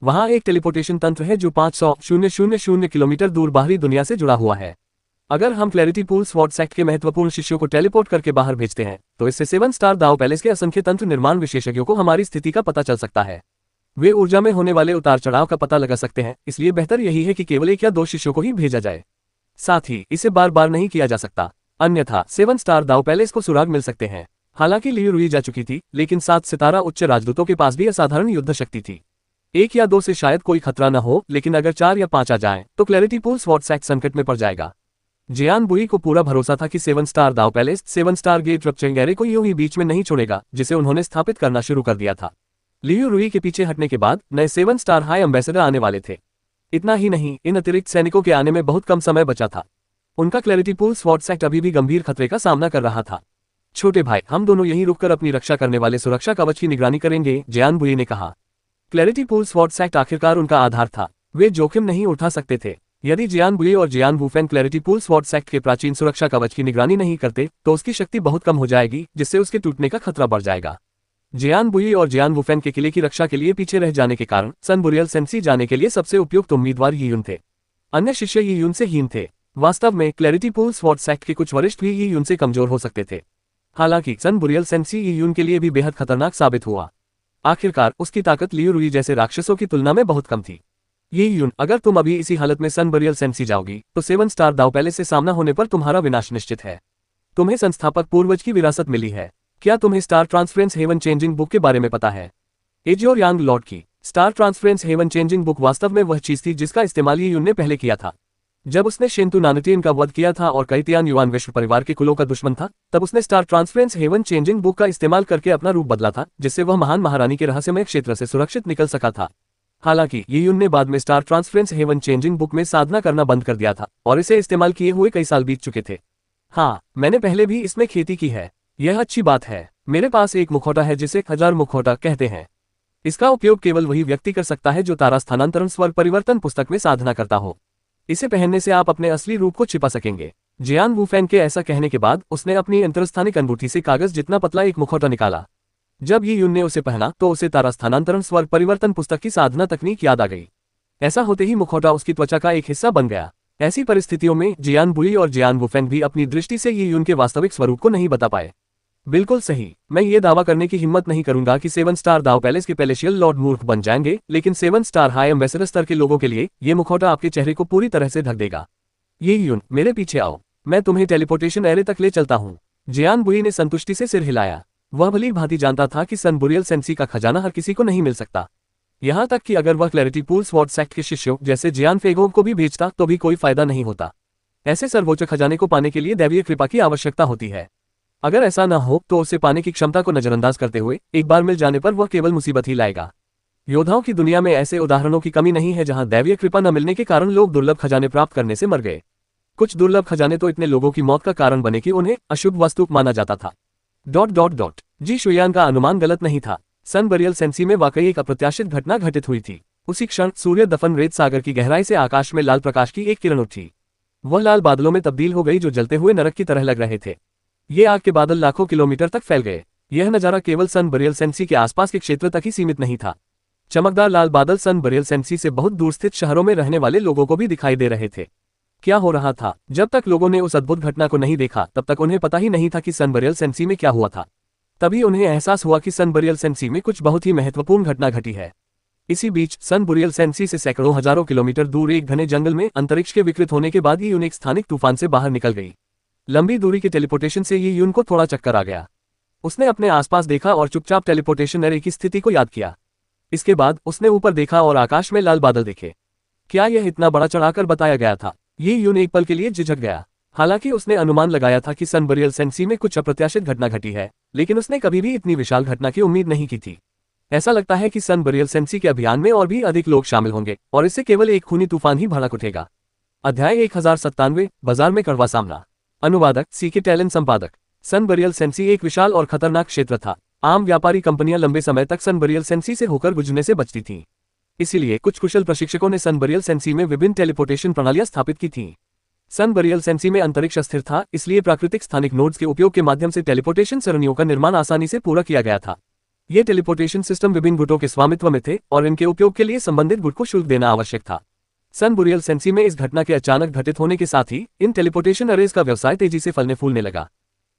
वहां एक टेलीपोर्टेशन तंत्र है जो 500,000 किलोमीटर दूर बाहरी दुनिया से जुड़ा हुआ है। अगर हम क्लैरिटी पूल स्वॉर्ड सेक्ट के महत्वपूर्ण शिष्यों को टेलीपोर्ट करके बाहर भेजते हैं तो इससे 7 स्टार दाव पैलेस के असंख्य तंत्र निर्माण विशेषज्ञों को हमारी स्थिति का पता चल सकता है। वे ऊर्जा में होने वाले उतार चढ़ाव का पता लगा सकते हैं, इसलिए बेहतर यही है कि केवल 1 या 2 शिष्यों को ही भेजा जाए। साथ ही इसे बार बार नहीं किया जा सकता, अन्यथा 7 स्टार दाव पैलेस को सुराग मिल सकते हैं। हालांकि लियू रुई जा चुकी थी, लेकिन 7 सितारा उच्च राजदूतों के पास भी असाधारण युद्ध शक्ति थी। 1 या 2 से शायद कोई खतरा न हो, लेकिन अगर 4 या 5 आ जाएं, तो क्लैरिटी पूल स्वॉर्ड सेक्ट संकट में पड़ जाएगा। जियान बुई को पूरा भरोसा था कि 7 स्टार दाव पैलेस 7 स्टार गेट रपचेंगेरे को यूं ही बीच में नहीं छोड़ेगा, जिसे उन्होंने स्थापित करना शुरू कर दिया था। लियू रुई के पीछे हटने के बाद नए 7 स्टार हाई एम्बेसडर आने वाले थे। इतना ही नहीं, इन अतिरिक्त सैनिकों के आने में बहुत कम समय बचा था। उनका क्लैरिटी पूल स्वॉर्ड सेक्ट अभी भी गंभीर खतरे का सामना कर रहा था। छोटे भाई, हम दोनों यहीं रुककर अपनी रक्षा करने वाले सुरक्षा कवच की निगरानी करेंगे, जियान बुई ने कहा। क्लैरिटी पूल स्वॉर्ड सेक्ट आखिरकार उनका आधार था, वे जोखिम नहीं उठा सकते थे। यदि जियान बुई और जियान वुफेन क्लैरिटी पूल स्वॉर्ड सेक्ट के प्राचीन सुरक्षा कवच की निगरानी नहीं करते तो उसकी शक्ति बहुत कम हो जाएगी, जिससे उसके टूटने का खतरा बढ़ जाएगा। जियान बुई और जियान वुफेन के किले की रक्षा के लिए पीछे रह जाने के कारण सन बुरियल सेंसी जाने के लिए सबसे उपयुक्त उम्मीदवार यी यून थे। अन्य शिष्य यी यून से हीन थे। वास्तव में क्लैरिटी पूल स्वॉर्ड सेक्ट के कुछ वरिष्ठ भी यी यून से कमजोर हो सकते थे। हालांकि सन बुरियल सेंसी यी यून के लिए भी बेहद खतरनाक साबित हुआ। आखिरकार उसकी ताकत लियू रुई जैसे राक्षसों की तुलना में बहुत कम थी। यी यून, अगर तुम अभी इसी हालत में सन बुरियल सेंसी जाओगी तो 7 स्टार दाव पैलेस से सामना होने पर तुम्हारा विनाश निश्चित है। तुम्हें संस्थापक पूर्वज की विरासत मिली है। क्या तुम्हें star transference heaven changing book के बारे में पता है? एजियोर यांग लॉर्ड की star transference heaven changing book वास्तव में वह चीज थी जिसका इस्तेमाल यी यून ने पहले किया था। जब उसने शेंतु नानटियन का वध किया था और कैतियान युआन विश्व परिवार के कुलों का दुश्मन था, तब उसने star transference heaven changing book का इस्तेमाल करके अपना रूप बदला था, जिससे वह महान महारानी के रहस्यमय क्षेत्र से सुरक्षित निकल सका था। हालांकि यी यून ने बाद में star transference heaven changing book में साधना करना बंद कर दिया था और इसे इस्तेमाल किए हुए कई साल बीत चुके थे। हाँ, मैंने पहले भी इसमें खेती की है। यह अच्छी बात है। मेरे पास एक मुखौटा है जिसे 1000 मुखौटा कहते हैं। इसका उपयोग केवल वही व्यक्ति कर सकता है जो तारा स्थानांतरण स्वर्ग परिवर्तन पुस्तक में साधना करता हो। इसे पहनने से आप अपने असली रूप को छिपा सकेंगे। जियान वुफेन के ऐसा कहने के बाद उसने अपनी अंतरस्थानिक अंगूठी से कागज जितना पतला एक मुखौटा निकाला। जब यी यून ने उसे पहना तो उसे तारा स्थानांतरण स्वर्ग परिवर्तन पुस्तक की साधना तकनीक याद आ गई। ऐसा होते ही मुखौटा उसकी त्वचा का एक हिस्सा बन गया। ऐसी परिस्थितियों में जियान बुई और जियान वुफेन भी अपनी दृष्टि से यी यून के वास्तविक स्वरूप को नहीं बता पाए। बिल्कुल सही, मैं ये दावा करने की हिम्मत नहीं करूंगा कि 7 स्टार दाव पैलेस के पैलेशियल लॉर्ड मूर्ख बन जाएंगे, लेकिन 7 स्टार हाई एम्बेसडर स्तर के लोगों के लिए ये मुखौटा आपके चेहरे को पूरी तरह से ढक देगा। यी यून, मेरे पीछे आओ, मैं तुम्हें टेलीपोर्टेशन एरे तक ले चलता हूँ। जियान बुई ने संतुष्टि से सिर हिलाया। वह भली भांति जानता था कि सन बुरियल सेंसी का खजाना हर किसी को नहीं मिल सकता। यहाँ तक कि अगर वह क्लैरिटी पूल स्वॉर्ड सेक्ट के शिष्यों जैसे जियान फेगोंग को भी भेजता तो भी कोई फायदा नहीं होता। ऐसे सर्वोच्च खजाने को पाने के लिए दैवीय कृपा की आवश्यकता होती है। अगर ऐसा न हो तो उसे पाने की क्षमता को नजरअंदाज करते हुए एक बार मिल जाने पर वह केवल मुसीबत ही लाएगा। योद्धाओं की दुनिया में ऐसे उदाहरणों की कमी नहीं है जहां दैवीय कृपा न मिलने के कारण लोग दुर्लभ खजाने प्राप्त करने से मर गए। कुछ दुर्लभ खजाने तो इतने लोगों की मौत का कारण बने कि उन्हें अशुभ वस्तु माना जाता था। ... जी शुयान का अनुमान गलत नहीं था। सन बुरियल सेंसी में वाकई एक अप्रत्याशित घटना घटित हुई थी। उसी क्षण सूर्य दफन रेत सागर की गहराई से आकाश में लाल प्रकाश की एक किरण उठी। वह लाल बादलों में तब्दील हो गई जो जलते हुए नरक की तरह लग रहे थे। ये आग के बादल लाखों किलोमीटर तक फैल गए। यह नजारा केवल सन बुरियल सेंसी के आसपास के क्षेत्र तक ही सीमित नहीं था। चमकदार लाल बादल सन बुरियल सेंसी से बहुत दूर स्थित शहरों में रहने वाले लोगों को भी दिखाई दे रहे थे। क्या हो रहा था? जब तक लोगों ने उस अद्भुत घटना को नहीं देखा तब तक उन्हें पता ही नहीं था कि सन बुरियल सेंसी में क्या हुआ था। तभी उन्हें एहसास हुआ कि सन बुरियल सेंसी में कुछ बहुत ही महत्वपूर्ण घटना घटी है। इसी बीच सन बुरियल सेंसी से सैकड़ों हजारों किलोमीटर दूर एक घने जंगल में अंतरिक्ष के विकृत होने के बाद यी यून एक स्थानिक तूफान से बाहर निकल गई। लंबी दूरी के टेलीपोर्टेशन से यी यून को थोड़ा चक्कर आ गया। उसने अपने आसपास देखा और चुपचाप टेलीपोर्टेशन एरे की स्थिति को याद किया। इसके बाद उसने ऊपर देखा और आकाश में लाल बादल देखे। क्या यह इतना बड़ा चढ़ाकर बताया गया था? यी यून एक पल के लिए झिझक गया। हालांकि उसने अनुमान लगाया था कि सन बुरियल सेंसी में कुछ अप्रत्याशित घटना घटी है, लेकिन उसने कभी भी इतनी विशाल घटना की उम्मीद नहीं की थी। ऐसा लगता है कि सन बुरियल सेंसी के अभियान में और भी अधिक लोग शामिल होंगे और इससे केवल एक खूनी तूफान ही भड़क उठेगा। अध्याय 1097 बाजार में कड़वा सामना। अनुवादक सीके टैलेंट संपादक। सन बुरियल सेंसी एक विशाल और खतरनाक क्षेत्र था। आम व्यापारी कंपनियां लंबे समय तक सन बुरियल सेंसी से होकर गुजरने से बचती थीं। इसीलिए कुछ कुशल प्रशिक्षकों ने सन बुरियल सेंसी में विभिन्न टेलीपोर्टेशन प्रणालियां स्थापित की थीं। सन बुरियल सेंसी में अंतरिक्ष अस्थिर था, इसलिए प्राकृतिक स्थानिक नोड्स के उपयोग के माध्यम से टेलीपोर्टेशन सरणियों का निर्माण आसानी से पूरा किया गया था। ये टेलीपोर्टेशन सिस्टम विभिन्न गुटों के स्वामित्व में थे और इनके उपयोग के लिए संबंधित गुट को शुल्क देना आवश्यक था। सन बुरियल सेंसी में इस घटना के अचानक घटित होने के साथ ही इन टेलीपोर्टेशन अरेज का व्यवसाय तेजी से फलने फूलने लगा।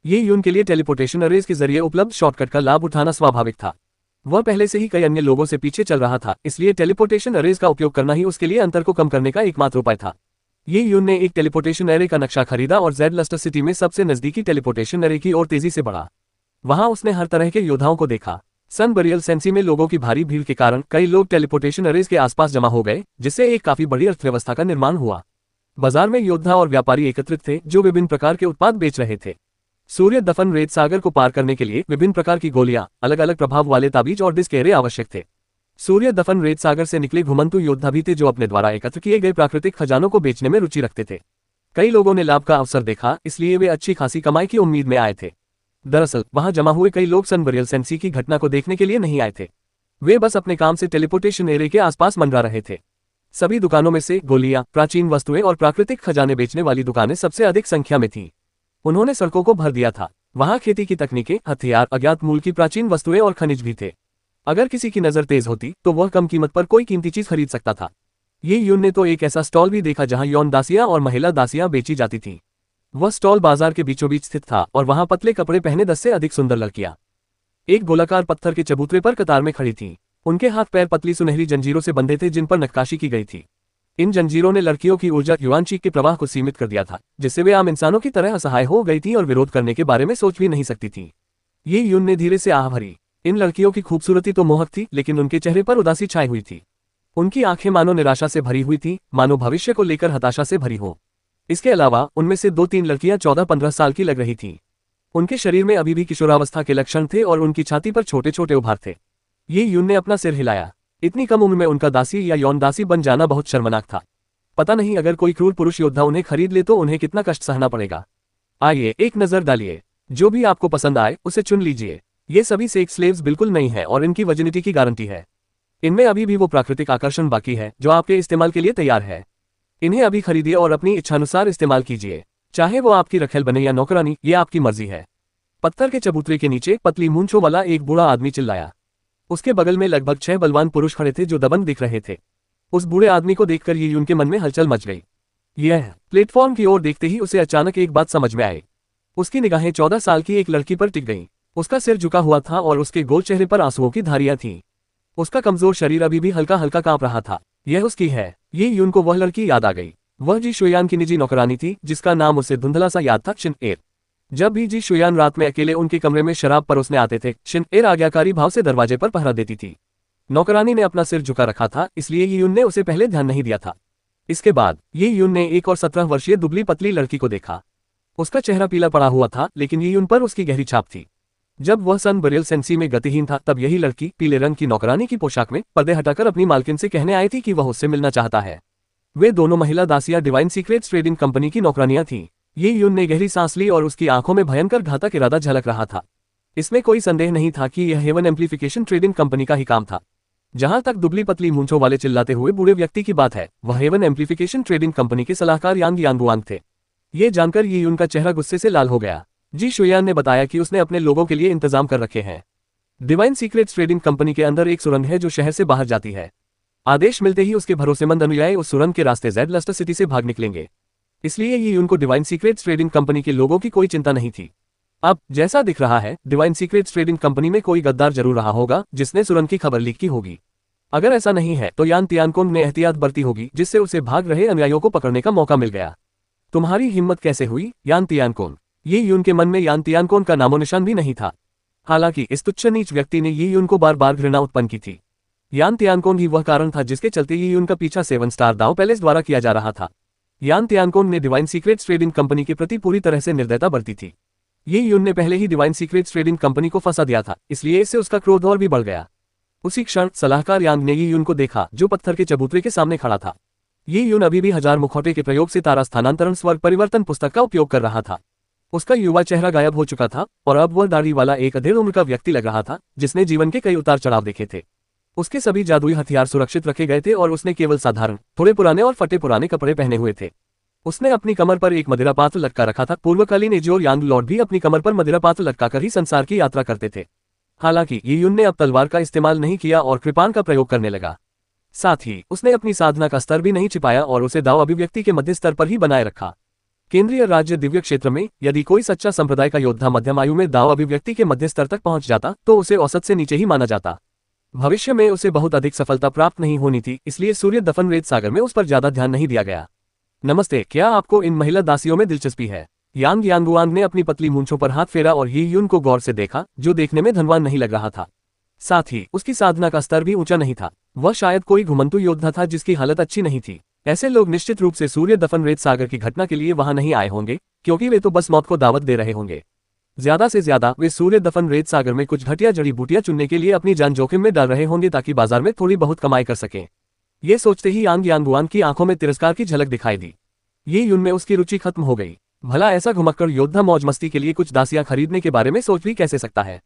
ये यून के लिए टेलीपोर्टेशन अरेज के जरिए उपलब्ध शॉर्टकट का लाभ उठाना स्वाभाविक था। वह पहले से ही कई अन्य लोगों से पीछे चल रहा था, इसलिए टेलीपोर्टेशन अरेज का उपयोग करना ही उसके लिए अंतर को कम करने का एकमात्र उपाय था। ये यून ने एक टेलीपोर्टेशन एरे का नक्शा खरीदा और जेड लस्टर सिटी में सबसे नजदीकी टेलीपोर्टेशन एरे की ओर तेजी से बढ़ा। वहां उसने हर तरह के योद्धाओं को देखा। सन बुरियल सेंसी में लोगों की भारी भीड़ के कारण कई लोग टेलीपोर्टेशन अरेज के आसपास जमा हो गए, जिससे एक काफी बड़ी अर्थव्यवस्था का निर्माण हुआ। बाजार में योद्धा और व्यापारी एकत्रित थे जो विभिन्न प्रकार के उत्पाद बेच रहे थे। सूर्य दफन रेत सागर को पार करने के लिए विभिन्न प्रकार की गोलियां, अलग अलग प्रभाव वाले ताबीज और डिस्क एरे आवश्यक थे। सूर्य दफन रेत सागर से निकले घुमंतु योद्धा भी थे जो अपने द्वारा एकत्र किए गए प्राकृतिक खजानों को बेचने में रुचि रखते थे। कई लोगों ने लाभ का अवसर देखा, इसलिए वे अच्छी खासी कमाई की उम्मीद में आए थे। दरअसल वहां जमा हुए कई लोग सन बुरियल सेंसी की घटना को देखने के लिए नहीं आए थे। वे बस अपने काम से टेलीपोर्टेशन एरे के आसपास मंडरा रहे थे। सभी दुकानों में से गोलियां, प्राचीन वस्तुएं और प्राकृतिक खजाने बेचने वाली दुकानें सबसे अधिक संख्या में थीं। उन्होंने सड़कों को भर दिया था। वहां खेती की तकनीकें, हथियार, अज्ञात मूल की प्राचीन वस्तुएं और खनिज भी थे। अगर किसी की नजर तेज होती तो वह कम कीमत पर कोई कीमती चीज खरीद सकता था। ये यून ने तो एक ऐसा स्टॉल भी देखा जहां यौन दासियां और महिला दासियां बेची जाती थीं। वह स्टॉल बाजार के बीचों बीच स्थित था और वहां पतले कपड़े पहने 10 से अधिक सुंदर लड़कियां एक गोलाकार पत्थर के चबूतरे पर कतार में खड़ी थीं। उनके हाथ पैर पतली सुनहरी जंजीरों से बंधे थे जिन पर नक्काशी की गई थी। इन जंजीरों ने लड़कियों की ऊर्जा युवांची के प्रवाह को सीमित कर दिया था, जिससे वे आम इंसानों की तरह असहाय हो गई थीं और विरोध करने के बारे में सोच भी नहीं सकती थीं। ये यून ने धीरे से आह भरी। इन लड़कियों की खूबसूरती तो मोहक थी, लेकिन उनके चेहरे पर उदासी छाई हुई थी। उनकी आंखें मानो निराशा से भरी हुई थीं, मानो भविष्य को लेकर हताशा से भरी हो। इसके अलावा उनमें से 2-3 लड़कियां 14-15 साल की लग रही थीं। उनके शरीर में अभी भी किशोरावस्था के लक्षण थे और उनकी छाती पर छोटे छोटे उभार थे। ये यून ने अपना सिर हिलाया। इतनी कम उम्र में उनका दासी या यौन दासी बन जाना बहुत शर्मनाक था। पता नहीं अगर कोई क्रूर पुरुष योद्धा उन्हें खरीद ले तो उन्हें कितना कष्ट सहना पड़ेगा। आइए एक नजर डालिए, जो भी आपको पसंद आए उसे चुन लीजिए। ये सभी सेक्स स्लेव्स बिल्कुल नहीं है और इनकी वर्जिनिटी की गारंटी है। इनमें अभी भी वो प्राकृतिक आकर्षण बाकी है जो आपके इस्तेमाल के लिए तैयार है। इन्हें अभी खरीदिए और अपनी इच्छानुसार इस्तेमाल कीजिए, चाहे वो आपकी रखेल बने या नौकरानी, ये आपकी मर्जी है। पत्थर के चबूतरे के नीचे पतली मूंछों वाला एक बूढ़ा आदमी चिल्लाया। उसके बगल में लगभग 6 बलवान पुरुष खड़े थे जो दबंग दिख रहे थे। उस बूढ़े आदमी को देखकर ये उनके मन में हलचल मच गई। यह प्लेटफॉर्म की ओर देखते ही उसे अचानक एक बात समझ में आई। उसकी निगाहें 14 साल की एक लड़की पर टिक गईं। उसका सिर झुका हुआ था और उसके गोल चेहरे पर आंसुओं की धारियां थीं। उसका कमजोर शरीर अभी भी हल्का हल्का कांप रहा था। यह उसकी है। ये यून को वह लड़की याद आ गई। वह जी शुयान की निजी नौकरानी थी जिसका नाम उसे धुंधला सा याद था, शिन एर। जब भी जी शुयान रात में अकेले उनके कमरे में शराब परोसने आते थे, शिन एर आज्ञाकारी भाव से दरवाजे पर पहरा देती थी। नौकरानी ने अपना सिर झुका रखा था, इसलिए ये यून ने उसे पहले ध्यान नहीं दिया था। इसके बाद ये यून ने एक और 17 वर्षीय दुबली पतली लड़की को देखा। उसका चेहरा पीला पड़ा हुआ था, लेकिन ये यून पर उसकी गहरी छाप थी। जब वह सन बुरियल सेंसी में गतिहीन था तब यही लड़की पीले रंग की नौकरानी की पोशाक में पर्दे हटाकर अपनी मालकिन से कहने आई थी कि वह उससे मिलना चाहता है। वे दोनों महिला दासियां डिवाइन सीक्रेट्स ट्रेडिंग कंपनी की नौकरानियां थीं। ये यून ने गहरी सांस ली और उसकी आंखों में भयंकर घातक इरादा झलक रहा था। इसमें कोई संदेह नहीं था कि यह हेवन एम्प्लीफिकेशन ट्रेडिंग कंपनी का ही काम था। जहां तक दुबली पतली मूंछों वाले चिल्लाते हुए बूढ़े व्यक्ति की बात है, वह हेवन एम्प्लीफिकेशन ट्रेडिंग कंपनी के सलाहकार यांग यांगुआंग थे। ये जानकर ये यून का चेहरा गुस्से से लाल हो गया। जी शुयान ने बताया कि उसने अपने लोगों के लिए इंतजाम कर रखे हैं। डिवाइन सीक्रेट्स ट्रेडिंग कंपनी के अंदर एक सुरंग है जो शहर से बाहर जाती है। आदेश मिलते ही उसके भरोसेमंद अनुयायी उस सुरंग के रास्ते जेड लस्टर सिटी से भाग निकलेंगे। इसलिए ये यून को डिवाइन सीक्रेट्स ट्रेडिंग कंपनी के लोगों की कोई चिंता नहीं थी। अब जैसा दिख रहा है, डिवाइन सीक्रेट्स ट्रेडिंग कंपनी में कोई गद्दार जरूर रहा होगा जिसने सुरंग की खबर लीक की होगी। अगर ऐसा नहीं है तो यान तियानकोन ने एहतियात बरती होगी, जिससे उसे भाग रहे अनुयायियों को पकड़ने का मौका मिल गया। तुम्हारी हिम्मत कैसे हुई यान तियानकोन? ये यून के मन में यान तियानकोन का नामो निशान भी नहीं था। हालांकि इस तुच्छ नीच व्यक्ति ने ये यून को बार बार घृणा उत्पन्न की थी। यान तियानकोन ही वह कारण था जिसके चलते ये यून का पीछा 7 स्टार दाव पैलेस द्वारा किया जा रहा था। यान तियानकोन ने डिवाइन सीक्रेट्स ट्रेडिंग कंपनी के प्रति पूरी तरह से निर्दयता बरती थी। ये यून ने पहले ही डिवाइन सीक्रेट्स ट्रेडिंग कंपनी को फंसा दिया था, इसलिए इससे उसका क्रोध और भी बढ़ गया। उसी क्षण सलाहकार यांग ने ये यून को देखा जो पत्थर के चबूतरे के सामने खड़ा था। ये यून अभी भी 1000 मुखौटे के प्रयोग से तारा स्थानांतरण स्वर्ग परिवर्तन पुस्तक का उपयोग कर रहा था। उसका युवा चेहरा गायब हो चुका था और अब वह दाढ़ी वाला एक अधेड़ उम्र का व्यक्ति लग रहा था जिसने जीवन के कई उतार चढ़ाव देखे थे। उसके सभी जादुई हथियार सुरक्षित रखे गए थे और उसने केवल साधारण, थोड़े पुराने और फटे पुराने कपड़े पहने हुए थे। उसने अपनी कमर पर एक मदिरा पात्र लटका रखा था। पूर्वकालीन एजोर यांग लॉर्ड भी अपनी कमर पर मदिरा पात्र लटकाकर ही संसार की यात्रा करते थे। हालांकि ये यून ने अब तलवार का इस्तेमाल नहीं किया और कृपाण का प्रयोग करने लगा। साथ ही उसने अपनी साधना का स्तर भी नहीं छिपाया और उसे दाव अभिव्यक्ति के मध्य स्तर पर ही बनाए रखा। केंद्रीय राज्य दिव्य क्षेत्र में यदि कोई सच्चा संप्रदाय का योद्धा मध्यम आयु में दाव अभिव्यक्ति के मध्य स्तर तक पहुंच जाता तो उसे औसत से नीचे ही माना जाता। भविष्य में उसे बहुत अधिक सफलता प्राप्त नहीं होनी थी, इसलिए सूर्य दफन रेत सागर में उस पर ज्यादा ध्यान नहीं दिया गया। नमस्ते, क्या आपको इन महिला दासियों में दिलचस्पी है? यांग यांगुआंग ने अपनी पतली मूंछों पर हाथ फेरा और यी यून को गौर से देखा, जो देखने में धनवान नहीं लग रहा था। साथ ही उसकी साधना का स्तर भी ऊंचा नहीं था। वह शायद कोई घुमंतु योद्धा था जिसकी हालत अच्छी नहीं थी। ऐसे लोग निश्चित रूप से सूर्य दफन रेत सागर की घटना के लिए वहां नहीं आए होंगे, क्योंकि वे तो बस मौत को दावत दे रहे होंगे। ज्यादा से ज्यादा वे सूर्य दफन रेत सागर में कुछ घटिया जड़ी बूटियां चुनने के लिए अपनी जान जोखिम में डाल रहे होंगे ताकि बाजार में थोड़ी बहुत कमाई कर सकें। ये सोचते ही यांग यांगुआन की आंखों में तिरस्कार की झलक दिखाई दी। ये यून में उसकी रुचि खत्म हो गई। भला ऐसा घुमक्कड़ योद्धा मौज मस्ती के लिए कुछ दासियां खरीदने के बारे में सोच भी कैसे सकता है?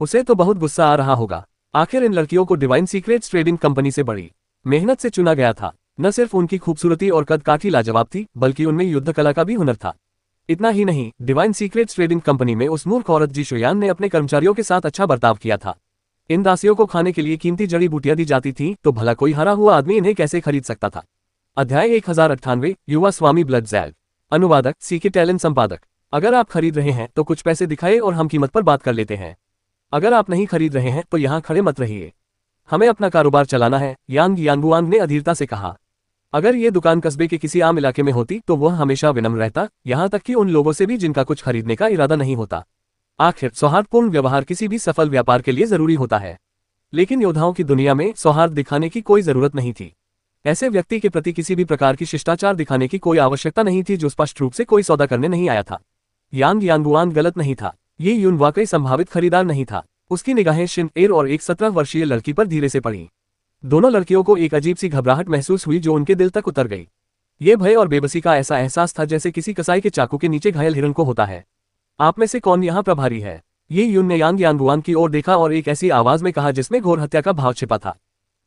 उसे तो बहुत गुस्सा आ रहा होगा। आखिर इन लड़कियों को डिवाइन सीक्रेट्स ट्रेडिंग कंपनी से बड़ी मेहनत से चुना गया था। न सिर्फ उनकी खूबसूरती और कद काठी लाजवाब थी, बल्कि उनमें युद्ध कला का भी हुनर था। इतना ही नहीं, डिवाइन सीक्रेट्स ट्रेडिंग कंपनी में उस मूर्ख औरत जी शुयान ने अपने कर्मचारियों के साथ अच्छा बर्ताव किया था। इन दासियों को खाने के लिए कीमती जड़ी बूटियां दी जाती थी, तो भला कोई हरा हुआ आदमी इन्हें कैसे खरीद सकता था? अध्याय 1098 युवा स्वामी ब्लड ज़ैड। अनुवादक सीके टैलेंट संपादक। अगर आप खरीद रहे हैं तो कुछ पैसे दिखाए और हम कीमत पर बात कर लेते हैं। अगर आप नहीं खरीद रहे हैं तो यहाँ खड़े मत रहिए, हमें अपना कारोबार चलाना है, यांग यांगुआंग ने अधीरता से कहा। अगर ये दुकान कस्बे के किसी आम इलाके में होती तो वह हमेशा विनम्र रहता, यहाँ तक कि उन लोगों से भी जिनका कुछ खरीदने का इरादा नहीं होता। आखिर सौहार्दपूर्ण व्यवहार किसी भी सफल व्यापार के लिए जरूरी होता है, लेकिन योद्धाओं की दुनिया में सौहार्द दिखाने की कोई जरूरत नहीं थी। ऐसे व्यक्ति के प्रति किसी भी प्रकार की शिष्टाचार दिखाने की कोई आवश्यकता नहीं थी जो स्पष्ट रूप से कोई सौदा करने नहीं आया था। यांग यांगुआंग गलत नहीं था, ये यून वाकई संभावित खरीदार नहीं था। उसकी निगाहें शिन एर और एक 17 वर्षीय लड़की पर धीरे से पड़ी। दोनों लड़कियों को एक अजीब सी घबराहट महसूस हुई जो उनके दिल तक उतर गई। ये भय और बेबसी का ऐसा एहसास था जैसे किसी कसाई के चाकू के नीचे घायल हिरण को होता है। आप में से कौन यहाँ प्रभारी है? ये यून ने यांग यांगुआंग की ओर देखा और एक ऐसी आवाज में कहा जिसमें घोर हत्या का भाव छिपा था।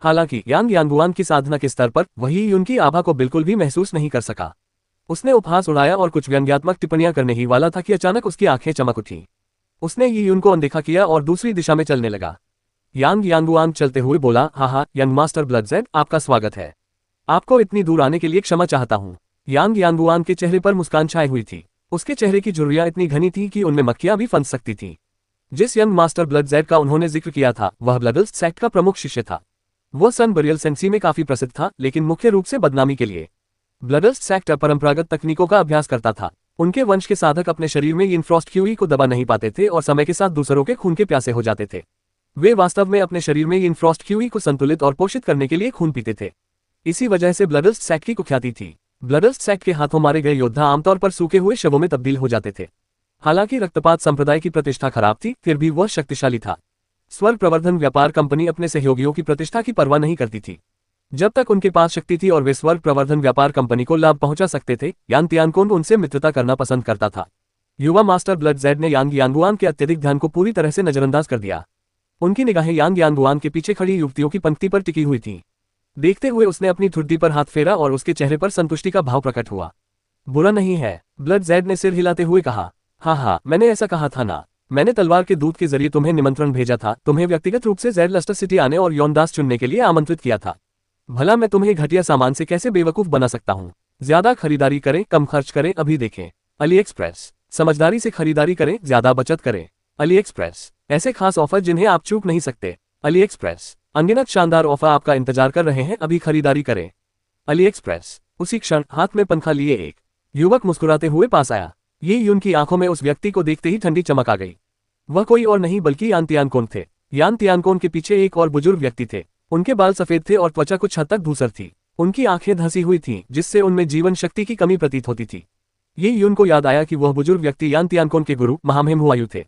हालांकि यांग यांगुआंग की साधना के स्तर पर वही यून की आभा को बिल्कुल भी महसूस नहीं कर सका। उसने उपहास उड़ाया और कुछ व्यंग्यात्मक टिप्पणियां करने ही वाला था कि अचानक उसकी आंखें चमक उठी। उसने ये यून को अनदेखा किया और दूसरी दिशा में चलने लगा। यांग यांगुआंग चलते हुए बोला, हाँ, यंग मास्टर ब्लड ज़ैड, आपका स्वागत है। आपको इतनी दूर आने के लिए क्षमा चाहता हूँ। यांग यांगुआंग के चेहरे पर मुस्कान छाई हुई थी। उसके चेहरे की झुर्रियां इतनी घनी थी कि उनमें मक्खियां भी फंस सकती थी। जिस यंग मास्टर ब्लड ज़ैड का उन्होंने जिक्र किया था वह ब्लडल्स सेक्ट का प्रमुख शिष्य था। वह सन बरियल सेंसी में काफी प्रसिद्ध था, लेकिन मुख्य रूप से बदनामी के लिए। ब्लडल्स सेक्ट परंपरागत तकनीकों का अभ्यास करता था। उनके वंश के साधक अपने शरीर में इनफ्रॉस्ट क्यूई को दबा नहीं पाते थे और समय के साथ दूसरों के खून के प्यासे हो जाते थे। वे वास्तव में अपने शरीर में इनफ्रॉस्ट क्यूई को संतुलित और पोषित करने के लिए खून पीते थे। इसी वजह से ब्लडल्स सेक्ट की कुख्याति थी। ब्लडल्स सेक्ट के हाथों मारे गए योद्धा आमतौर पर सूखे हुए शवों में तब्दील हो जाते थे। हालांकि रक्तपात संप्रदाय की प्रतिष्ठा खराब थी, फिर भी वह शक्तिशाली था। स्वर्ग प्रवर्धन व्यापार कंपनी अपने सहयोगियों की प्रतिष्ठा की परवाह नहीं करती थी। जब तक उनके पास शक्ति थी और वे स्वर्ग प्रवर्धन व्यापार कंपनी को लाभ पहुंचा सकते थे, यान तियानकोन उनसे मित्रता करना पसंद करता था। युवा मास्टर ब्लड ज़ैड ने यांग यांगुआंग के अत्यधिक ध्यान को पूरी तरह से नजरअंदाज कर दिया। उनकी निगाहें यांग यांगुआंग के पीछे खड़ी युवतियों की पंक्ति पर टिकी हुई थीं। देखते हुए उसने अपनी ठुड्डी पर हाथ फेरा और उसके चेहरे पर संतुष्टि का भाव प्रकट हुआ। बुरा नहीं है, ब्लड ज़ैड ने सिर हिलाते हुए कहा। हाँ, मैंने ऐसा कहा था ना। मैंने तलवार के दूत के जरिए तुम्हें निमंत्रण भेजा था, तुम्हें व्यक्तिगत रूप से ज़ैड लस्टर सिटी आने और यौनदास चुनने के लिए आमंत्रित किया था। भला मैं तुम्हें घटिया सामान से कैसे बेवकूफ बना सकता हूँ? ज्यादा खरीदारी करें, कम खर्च करें, अभी देखें अली एक्सप्रेस। समझदारी से खरीदारी करें, ज्यादा बचत करें, अली एक्सप्रेस। ऐसे खास ऑफर जिन्हें आप चूक नहीं सकते, अली एक्सप्रेस। अनगिनत शानदार ऑफर आपका इंतजार कर रहे हैं, अभी खरीदारी करें, अली एक्सप्रेस। उसी क्षण हाथ में पंखा लिए एक युवक मुस्कुराते हुए पास आया। ये यून की आंखों में उस व्यक्ति को देखते ही ठंडी चमक आ गई। वह कोई और नहीं बल्कि यान तियानकोन थे। यान तियानकोन के पीछे एक और बुजुर्ग व्यक्ति थे। उनके बाल सफेद थे और त्वचा कुछ हद तक धूसर थी। उनकी आंखें धंसी हुई थीं, जिससे उनमें जीवन शक्ति की कमी प्रतीत होती थी। ये यून को याद आया कि वह बुजुर्ग व्यक्ति यान तियानकोन के गुरु महामहिम हुआयू थे।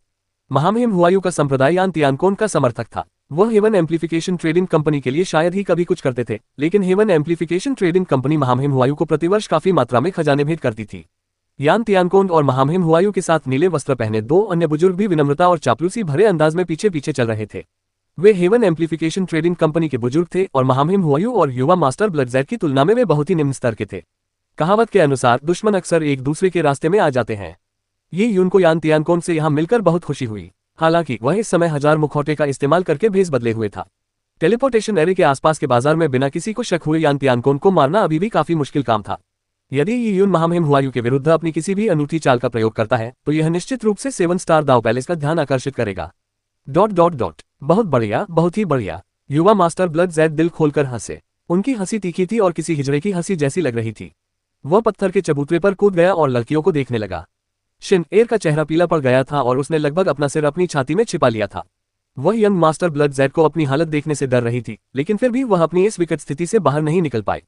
महामहिम हुआयू का संप्रदाय यान तियानकोन का समर्थक था। वह हेवन एम्प्लीफिकेशन ट्रेडिंग कंपनी के लिए शायद ही कभी कुछ करते थे, लेकिन हेवन एम्प्लीफिकेशन ट्रेडिंग कंपनी महामहिम हुआयू को प्रतिवर्ष काफी मात्रा में खजाने भेंट करती थी। यान तियानकोन और महामहिम हुआयू के साथ नीले वस्त्र पहने दो अन्य बुजुर्ग भी विनम्रता और चापलूसी भरे अंदाज में पीछे पीछे चल रहे थे। वे हेवन एम्प्लीफिकेशन ट्रेडिंग कंपनी के बुजुर्ग थे और महामहिम हुआयू और युवा मास्टर ब्लड ज़ैड की तुलना में वे बहुत ही निम्न स्तर के थे। कहावत के अनुसार दुश्मन अक्सर एक दूसरे के रास्ते में आ जाते हैं। ये यून को यान तियानकोन से यहाँ मिलकर बहुत खुशी हुई। हालांकि वह इस समय 1000 मुखौटे का इस्तेमाल करके भेस बदले हुए था। टेलीपोर्टेशन एरे के आसपास के बाजार में बिना किसी को शक हुए यान तियानकोन को मारना अभी भी काफी मुश्किल काम था। यदि ये यून महामहिम हुआयू के विरुद्ध अपनी किसी भी अनूठी चाल का प्रयोग करता है तो यह निश्चित रूप से 7 स्टार दाव पैलेस का ध्यान आकर्षित करेगा। ... बहुत बढ़िया, बहुत ही बढ़िया। युवा मास्टर ब्लड ज़ेड दिल खोलकर हंसे। उनकी हंसी तीखी थी और किसी हिजड़े की हंसी जैसी लग रही थी। वह पत्थर के चबूतरे पर कूद गया और लड़कियों को देखने लगा। शिन एर का चेहरा पीला पड़ गया था और उसने लगभग अपना सिर अपनी छाती में छिपा लिया था। वह यंग मास्टर ब्लड ज़ेड को अपनी हालत देखने से डर रही थी, लेकिन फिर भी वह अपनी इस विकट स्थिति से बाहर नहीं निकल पाई।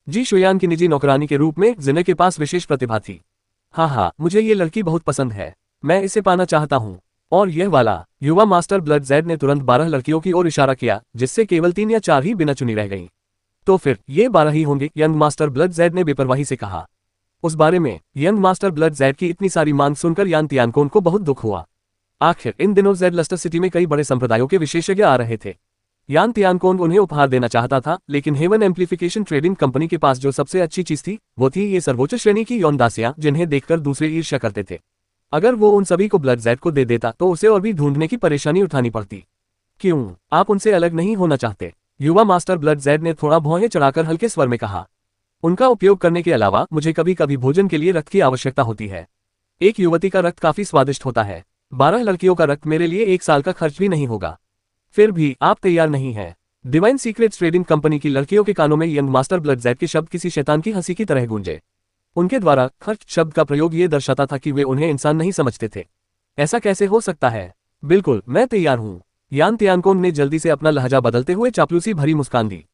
जी शुयान की निजी नौकरानी के रूप में जिने के पास विशेष प्रतिभा थी। हाँ, मुझे ये लड़की बहुत पसंद है, मैं इसे पाना चाहता हूँ। और यह वाला। युवा मास्टर ब्लड ज़ेड ने तुरंत 12 लड़कियों की ओर इशारा किया, जिससे केवल 3 या 4 ही बिना चुनी रह गईं। तो फिर ये 12 ही होंगे, यंग मास्टर ब्लड ज़ेड ने बेपरवाही से कहा। उस बारे में यंग मास्टर ब्लड ज़ेड की इतनी सारी मांग सुनकर यान तियानकोन को बहुत दुख हुआ। आखिर इन दिनों ज़ेड लस्टर सिटी में कई बड़े संप्रदायों के विशेषज्ञ आ रहे थे। यान तियानकोन उन्हें उपहार देना चाहता था, लेकिन हेवन एम्प्लीफिकेशन ट्रेडिंग कंपनी के पास जो सबसे अच्छी चीज थी वो थी ये सर्वोच्च श्रेणी की यौन दासियां, जिन्हें देखकर दूसरे ईर्ष्या करते थे। अगर वो उन सभी को ब्लड ज़ेड को दे देता तो उसे और भी ढूंढने की परेशानी उठानी पड़ती। क्यों आप उनसे अलग नहीं होना चाहते? युवा मास्टर ब्लड ज़ेड ने थोड़ा भौहें चढ़ाकर हल्के स्वर में कहा। उनका उपयोग करने के अलावा मुझे कभी कभी भोजन के लिए रक्त की आवश्यकता होती है। एक युवती का रक्त काफी स्वादिष्ट होता है। 12 लड़कियों का रक्त मेरे लिए 1 साल का खर्च भी नहीं होगा। फिर भी आप तैयार नहीं हैं? डिवाइन सीक्रेट्स ट्रेडिंग कंपनी की लड़कियों के कानों में यंग मास्टर ब्लड ज़ेड के शब्द किसी शैतान की हंसी की तरह गूंजे। उनके द्वारा खर्च शब्द का प्रयोग ये दर्शाता था कि वे उन्हें इंसान नहीं समझते थे। ऐसा कैसे हो सकता है? बिल्कुल, मैं तैयार हूँ। यान तियानकोन ने जल्दी से अपना लहजा बदलते हुए चापलूसी भरी मुस्कान दी।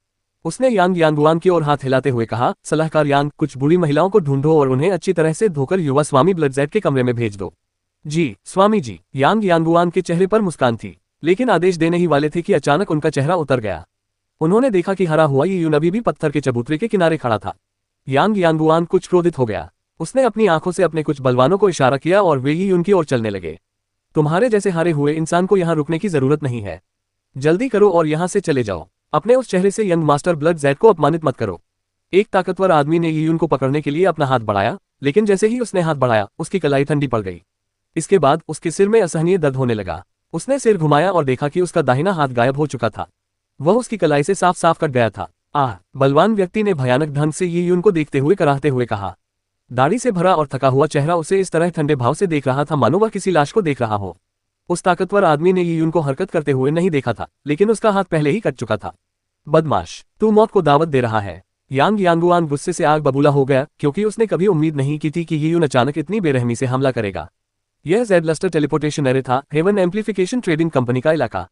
उसने यांग यांगुआन की ओर हाथ हिलाते हुए कहा, सलाहकार यांग, कुछ बुरी महिलाओं को ढूंढो और उन्हें अच्छी तरह से धोकर युवा स्वामी ब्लड ज़ेड के कमरे में भेज दो। जी स्वामी जी। यांग यांगुआन के चेहरे पर मुस्कान थी, लेकिन आदेश देने ही वाले थे कि अचानक उनका चेहरा उतर गया। उन्होंने देखा कि हरा हुआ ये यून अभी भी पत्थर के चबूतरे के किनारे खड़ा था। यांग यांगुआन कुछ क्रोधित हो गया। उसने अपनी आंखों से अपने कुछ बलवानों को इशारा किया और वे ही उनकी ओर चलने लगे। तुम्हारे जैसे हारे हुए इंसान को यहाँ रुकने की जरूरत नहीं है। जल्दी करो और यहाँ से चले जाओ। अपने उस चेहरे से यंग मास्टर ब्लड ज़ेड को अपमानित मत करो। एक ताकतवर आदमी ने यून को पकड़ने के लिए अपना हाथ बढ़ाया, लेकिन जैसे ही उसने हाथ बढ़ाया उसकी कलाई ठंडी पड़ गई। इसके बाद उसके सिर में असहनीय दर्द होने लगा। उसने सिर घुमाया और देखा कि उसका दाहिना हाथ गायब हो चुका था। वह उसकी कलाई से साफ साफ कट गया था। बलवान व्यक्ति ने भयानक ढंग से ये यून को देखते हुए कराहते हुए कहा। दाढ़ी से भरा और थका हुआ चेहरा उसे इस तरह ठंडे भाव से देख रहा था मानो वह किसी लाश को देख रहा हो। उस ताकतवर आदमी ने ये यून को हरकत करते हुए नहीं देखा था, लेकिन उसका हाथ पहले ही कट चुका था। बदमाश, तू मौत को दावत दे रहा है। यांग यांगुआन गुस्से से आग बबूला हो गया, क्योंकि उसने कभी उम्मीद नहीं की थी कि ये यून अचानक इतनी बेरहमी से हमला करेगा। यह ज़ेड लस्टर टेलीपोर्टेशन एरे था, हेवन एम्प्लीफिकेशन ट्रेडिंग कंपनी का इलाका।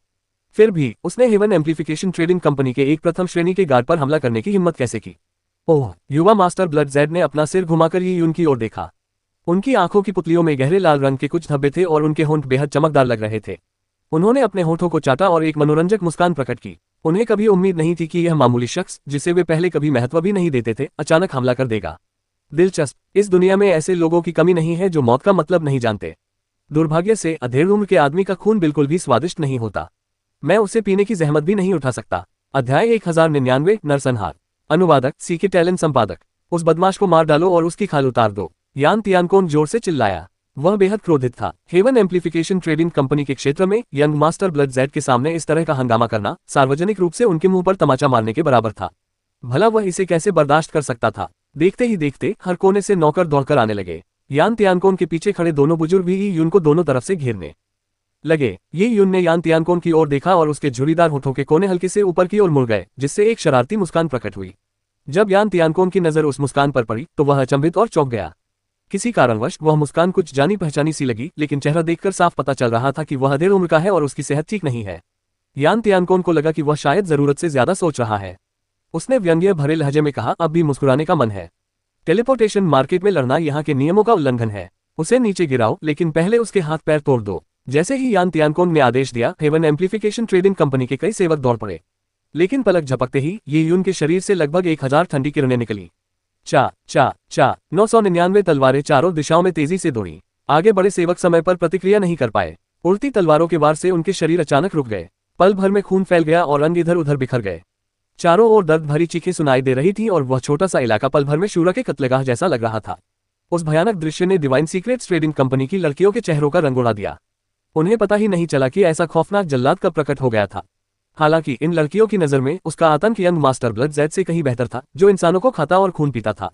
फिर भी उसने हेवन एम्प्लीफिकेशन ट्रेडिंग कंपनी के एक प्रथम श्रेणी के गार्ड पर हमला करने की हिम्मत कैसे की? ओह! युवा मास्टर ब्लड ज़ेड ने अपना सिर घुमाकर ये यून की ओर देखा। उनकी आंखों की पुतलियों में गहरे लाल रंग के कुछ धब्बे थे और उनके होंठ बेहद चमकदार लग रहे थे। उन्होंने अपने होठों को चाटा और एक मनोरंजक मुस्कान प्रकट की। उन्हें कभी उम्मीद नहीं थी कि यह मामूली शख्स, जिसे वे पहले कभी महत्व भी नहीं देते थे, अचानक हमला कर देगा। दिलचस्प, इस दुनिया में ऐसे लोगों की कमी नहीं है जो मौत का मतलब नहीं जानते। दुर्भाग्य से अधेड़ उम्र के आदमी का खून बिल्कुल भी स्वादिष्ट नहीं होता। मैं उसे पीने की जहमत भी नहीं उठा सकता। अध्याय 1099 नरसंहार। अनुवादक सीके टैलेंट संपादक। उस बदमाश को मार डालो और उसकी खाल उतार दो। यान तियानकोन जोर से चिल्लाया। वह बेहद क्रोधित था। हेवन एम्प्लीफिकेशन ट्रेडिंग कंपनी के क्षेत्र में यंग मास्टर ब्लड ज़ेड के सामने इस तरह का हंगामा करना सार्वजनिक रूप से उनके मुंह पर तमाचा मारने के बराबर था। भला वह इसे कैसे बर्दाश्त कर सकता था? देखते ही देखते हर कोने से नौकर दौड़कर आने लगे। यान तियानकोन के पीछे खड़े दोनों बुजुर्ग भी यून को दोनों तरफ से घेरने लगे। ये यून ने यान तियानकोन की ओर देखा और उसके झुर्रीदार होठों के कोने हल्के से ऊपर की ओर मुड़ गए, जिससे एक शरारती मुस्कान प्रकट हुई। जब यान तियानकोन की नजर उस मुस्कान पर पड़ी तो वह अचंभित और चौंक गया। किसी कारणवश वह मुस्कान कुछ जानी पहचानी सी लगी, लेकिन चेहरा देखकर साफ पता चल रहा था कि वह अधेड़ उम्र का है और उसकी सेहत ठीक नहीं है। यान तियानकोन को लगा कि वह शायद जरूरत से ज्यादा सोच रहा है। उसने व्यंग्य भरे लहजे में कहा, अब भी मुस्कुराने का मन है? टेलीपोर्टेशन मार्केट में लड़ना यहाँ के नियमों का उल्लंघन है। उसे नीचे गिराओ, लेकिन पहले उसके हाथ पैर तोड़ दो। जैसे ही यान तियानकोन ने आदेश दिया, हेवन एम्प्लीफिकेशन ट्रेडिंग कंपनी के कई सेवक दौड़ पड़े। लेकिन पलक झपकते ही ये यून के शरीर से लगभग 1000 ठंडी किरणें निकली। 999 तलवारें चारों दिशाओं में तेजी से दौड़ी। आगे बड़े सेवक समय पर प्रतिक्रिया नहीं कर पाए। उड़ती तलवारों के वार से उनके शरीर अचानक रुक गए। पल भर में खून फैल गया और अंग इधर उधर बिखर गए। चारों ओर दर्द भरी चीखें सुनाई दे रही थी और वह छोटा सा इलाका पल भर में शूरा के कत्लेगाह जैसा लग रहा था। उस भयानक दृश्य ने डिवाइन सीक्रेट्स ट्रेडिंग कंपनी की लड़कियों के चेहरों का रंग उड़ा दिया। उन्हें पता ही नहीं चला कि ऐसा खौफनाक जल्लाद कब प्रकट हो गया था। हालांकि इन लड़कियों की नजर में उसका आतंक यंग मास्टर ब्लड जेड से कहीं बेहतर था, जो इंसानों को खाता और खून पीता था।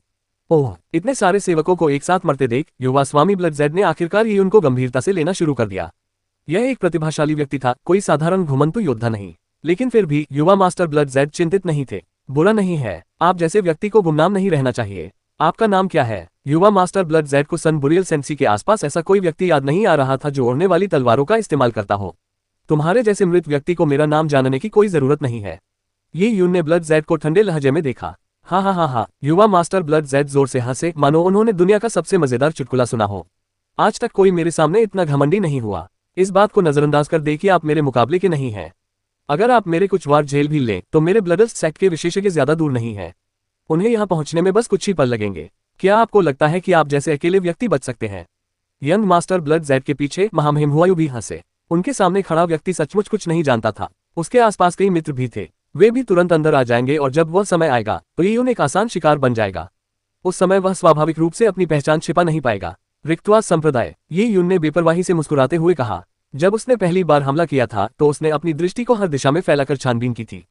ओह, इतने सारे सेवकों को एक साथ मरते देख युवा स्वामी ब्लड जेड ने आखिरकार ये उनको गंभीरता से लेना शुरू कर दिया। यह एक प्रतिभाशाली व्यक्ति था, कोई साधारण घुमंतु योद्धा नहीं। लेकिन फिर भी युवा मास्टर ब्लड जेड चिंतित नहीं थे। बुरा नहीं है, आप जैसे व्यक्ति को गुमनाम नहीं रहना चाहिए। आपका नाम क्या है? युवा मास्टर ब्लड जेड को सन बुरियल सेंसी के आसपास ऐसा कोई व्यक्ति याद नहीं आ रहा था जो उड़ने वाली तलवारों का इस्तेमाल करता हो। तुम्हारे जैसे मृत व्यक्ति को मेरा नाम जानने की कोई जरूरत नहीं है। ये यून ने ब्लड जेड को ठंडे लहजे में देखा। हाँ हाँ हाँ हाँ, युवा मास्टर ब्लड जेड जोर से हंसे, मानो उन्होंने दुनिया का सबसे मजेदार चुटकुला सुना हो। आज तक कोई मेरे सामने इतना घमंडी नहीं हुआ। इस बात को नजरअंदाज कर देखिए, आप मेरे मुकाबले के नहीं हैं। अगर आप मेरे कुछ वार झेल भी लें तो मेरे ब्लडस्ट सेक्ट के विशेषज्ञ ज्यादा दूर नहीं है। उन्हें यहाँ पहुंचने में बस कुछ ही पल लगेंगे। क्या आपको लगता है कि आप जैसे अकेले व्यक्ति बच सकते हैं? यंग मास्टर ब्लड जेड के पीछे महामहिम हुआयू भी हंसे। उनके सामने खड़ा व्यक्ति सचमुच कुछ नहीं जानता था। उसके आसपास कई मित्र भी थे, वे भी तुरंत अंदर आ जाएंगे और जब वह समय आएगा तो ये एक आसान शिकार बन जाएगा। उस समय वह स्वाभाविक रूप से अपनी पहचान छिपा नहीं पाएगा। रिक्तवाद संप्रदाय, ये यून ने बेपरवाही से मुस्कुराते हुए कहा। जब उसने पहली बार हमला किया था तो उसने अपनी दृष्टि को हर दिशा में फैलाकर छानबीन की थी।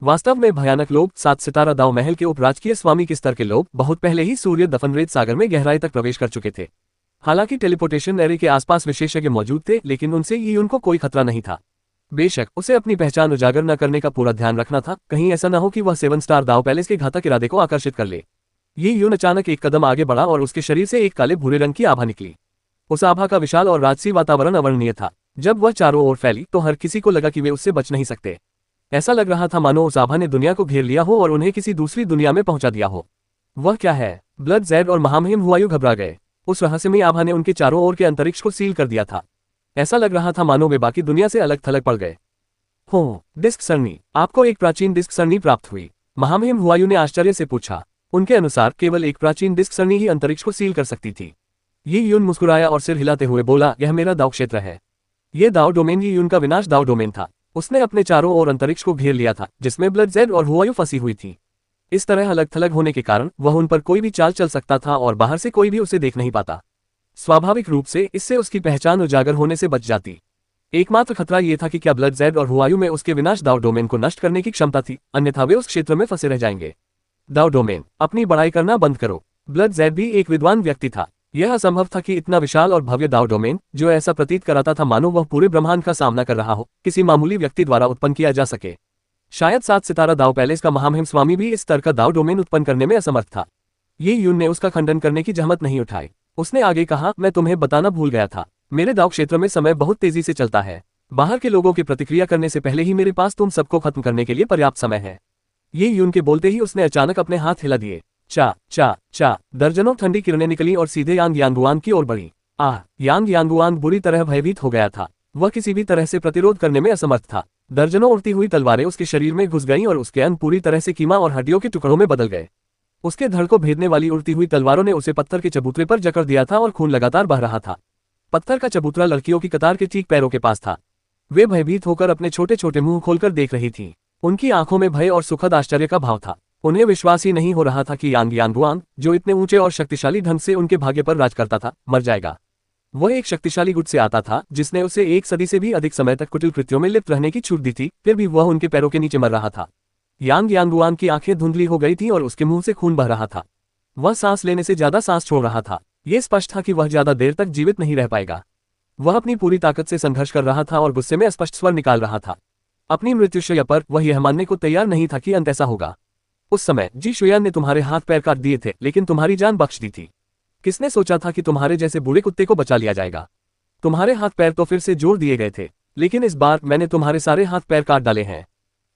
वास्तव में भयानक लोग 7 सितारा दाव महल के उपराजकीय स्वामी के स्तर के लोग बहुत पहले ही सूर्य दफनरेत सागर में गहराई तक प्रवेश कर चुके थे। हालांकि टेलीपोर्टेशन एरे के आसपास विशेषज्ञ मौजूद थे, लेकिन उनसे ये उनको कोई खतरा नहीं था। बेशक उसे अपनी पहचान उजागर न करने का पूरा ध्यान रखना था, कहीं ऐसा न हो कि वह 7 स्टार दाव पैलेस के घातक इरादे को आकर्षित कर ले। ये यून अचानक एक कदम आगे बढ़ा और उसके शरीर से एक काले भूरे रंग की आभा निकली। उस आभा का विशाल और राजसी वातावरण अवर्णनीय था। जब वह चारों ओर फैली तो हर किसी को लगा कि वे उससे बच नहीं सकते। ऐसा लग रहा था मानो उस आभा ने दुनिया को घेर लिया हो और उन्हें किसी दूसरी दुनिया में पहुंचा दिया हो। वह क्या है? ब्लड जेड और महामहिम हुआयू घबरा गए। उस रहस्यमयी आभा ने उनके चारों ओर के अंतरिक्ष को सील कर दिया था। ऐसा लग रहा था मानो वे बाकी दुनिया से अलग थलग पड़ गए हो। डिस्क सरणी, आपको एक प्राचीन डिस्क सरणी प्राप्त हुई? महामहिम हुआयू ने आश्चर्य से पूछा। उनके अनुसार केवल एक प्राचीन डिस्क सरणी ही अंतरिक्ष को सील कर सकती थी। ये यून मुस्कुराया और सिर हिलाते हुए बोला, यह मेरा दाव क्षेत्र है। ये दाव डोमेन ये यून का विनाश दाव डोमेन था। उसने अपने चारों ओर अंतरिक्ष को घेर लिया था, जिसमें ब्लड जेड और हुआयू फंसी हुई थी। इस तरह अलग थलग होने के कारण वह उन पर कोई भी चाल चल सकता था और बाहर से कोई भी उसे देख नहीं पाता। स्वाभाविक रूप से इससे उसकी पहचान उजागर होने से बच जाती। एकमात्र खतरा यह था कि क्या ब्लड जेड और हुआयू में उसके विनाश दाव डोमेन को नष्ट करने की क्षमता थी, अन्यथा वे उस क्षेत्र में फंसे रह जाएंगे। दाव डोमेन, अपनी बड़ाई करना बंद करो। ब्लड जेड भी एक विद्वान व्यक्ति था। यह असंभव था कि इतना विशाल और भव्य दाव डोमेन, जो ऐसा प्रतीत कराता था मानो वह पूरे ब्रह्मांड का सामना कर रहा हो, किसी मामूली व्यक्ति द्वारा उत्पन्न किया जा सके। शायद 7 सितारा दाव पैलेस का महामहिम स्वामी भी इस स्तर का दाव डोमेन उत्पन्न करने में असमर्थ था। ये यून ने उसका खंडन करने की जहमत नहीं उठाई। उसने आगे कहा, मैं तुम्हें बताना भूल गया था, मेरे दाव क्षेत्र में समय बहुत तेजी से चलता है। बाहर के लोगों की प्रतिक्रिया करने से पहले ही मेरे पास तुम सबको खत्म करने के लिए पर्याप्त समय है। ये यून के बोलते ही उसने अचानक अपने हाथ हिला दिए। चा चा चा, दर्जनों ठंडी किरणें निकली और सीधे यांग यांगुआन की ओर बढ़ी। यांग यांगुआन बुरी तरह भयभीत हो गया था। वह किसी भी तरह से प्रतिरोध करने में असमर्थ था। दर्जनों उड़ती हुई तलवारें उसके शरीर में घुस गईं और उसके अंग पूरी तरह से कीमा और हड्डियों के टुकड़ों में बदल गए। उसके धड़ को भेदने वाली उड़ती हुई तलवारों ने उसे पत्थर के चबूतरे पर जकड़ दिया था और खून लगातार बह रहा था। पत्थर का चबूतरा लड़कियों की कतार के ठीक पैरों के पास था। वे भयभीत होकर अपने छोटे छोटे मुंह खोलकर देख रही थीं। उनकी आंखों में भय और सुखद आश्चर्य का भाव था। उन्हें विश्वास ही नहीं हो रहा था कि यांग यांगुआन, जो इतने ऊंचे और शक्तिशाली ढंग से उनके भाग्य पर राज करता था, मर जाएगा। वह एक शक्तिशाली गुट से आता था जिसने उसे 1 सदी से भी अधिक समय तक कुटिल कृत्यों में लिप्त रहने की छूट दी थी, फिर भी वह उनके पैरों के नीचे मर रहा था। यांग यांगुआन की आंखें धुंधली हो गई थीं और उसके मुंह से खून बह रहा था। वह सांस लेने से ज्यादा सांस छोड़ रहा था। यह स्पष्ट था कि वह ज्यादा देर तक जीवित नहीं रह पाएगा। वह अपनी पूरी ताकत से संघर्ष कर रहा था और गुस्से में स्पष्ट स्वर निकाल रहा था। अपनी मृत्युशैया पर वह यह मानने को तैयार नहीं था कि अंत ऐसा होगा। उस समय जी शुयान ने तुम्हारे हाथ पैर काट दिए थे, लेकिन तुम्हारी जान बख्श दी थी। किसने सोचा था कि तुम्हारे जैसे बूढ़े कुत्ते को बचा लिया जाएगा? तुम्हारे हाथ पैर तो फिर से जोड़ दिए गए थे, लेकिन इस बार मैंने तुम्हारे सारे हाथ पैर काट डाले हैं।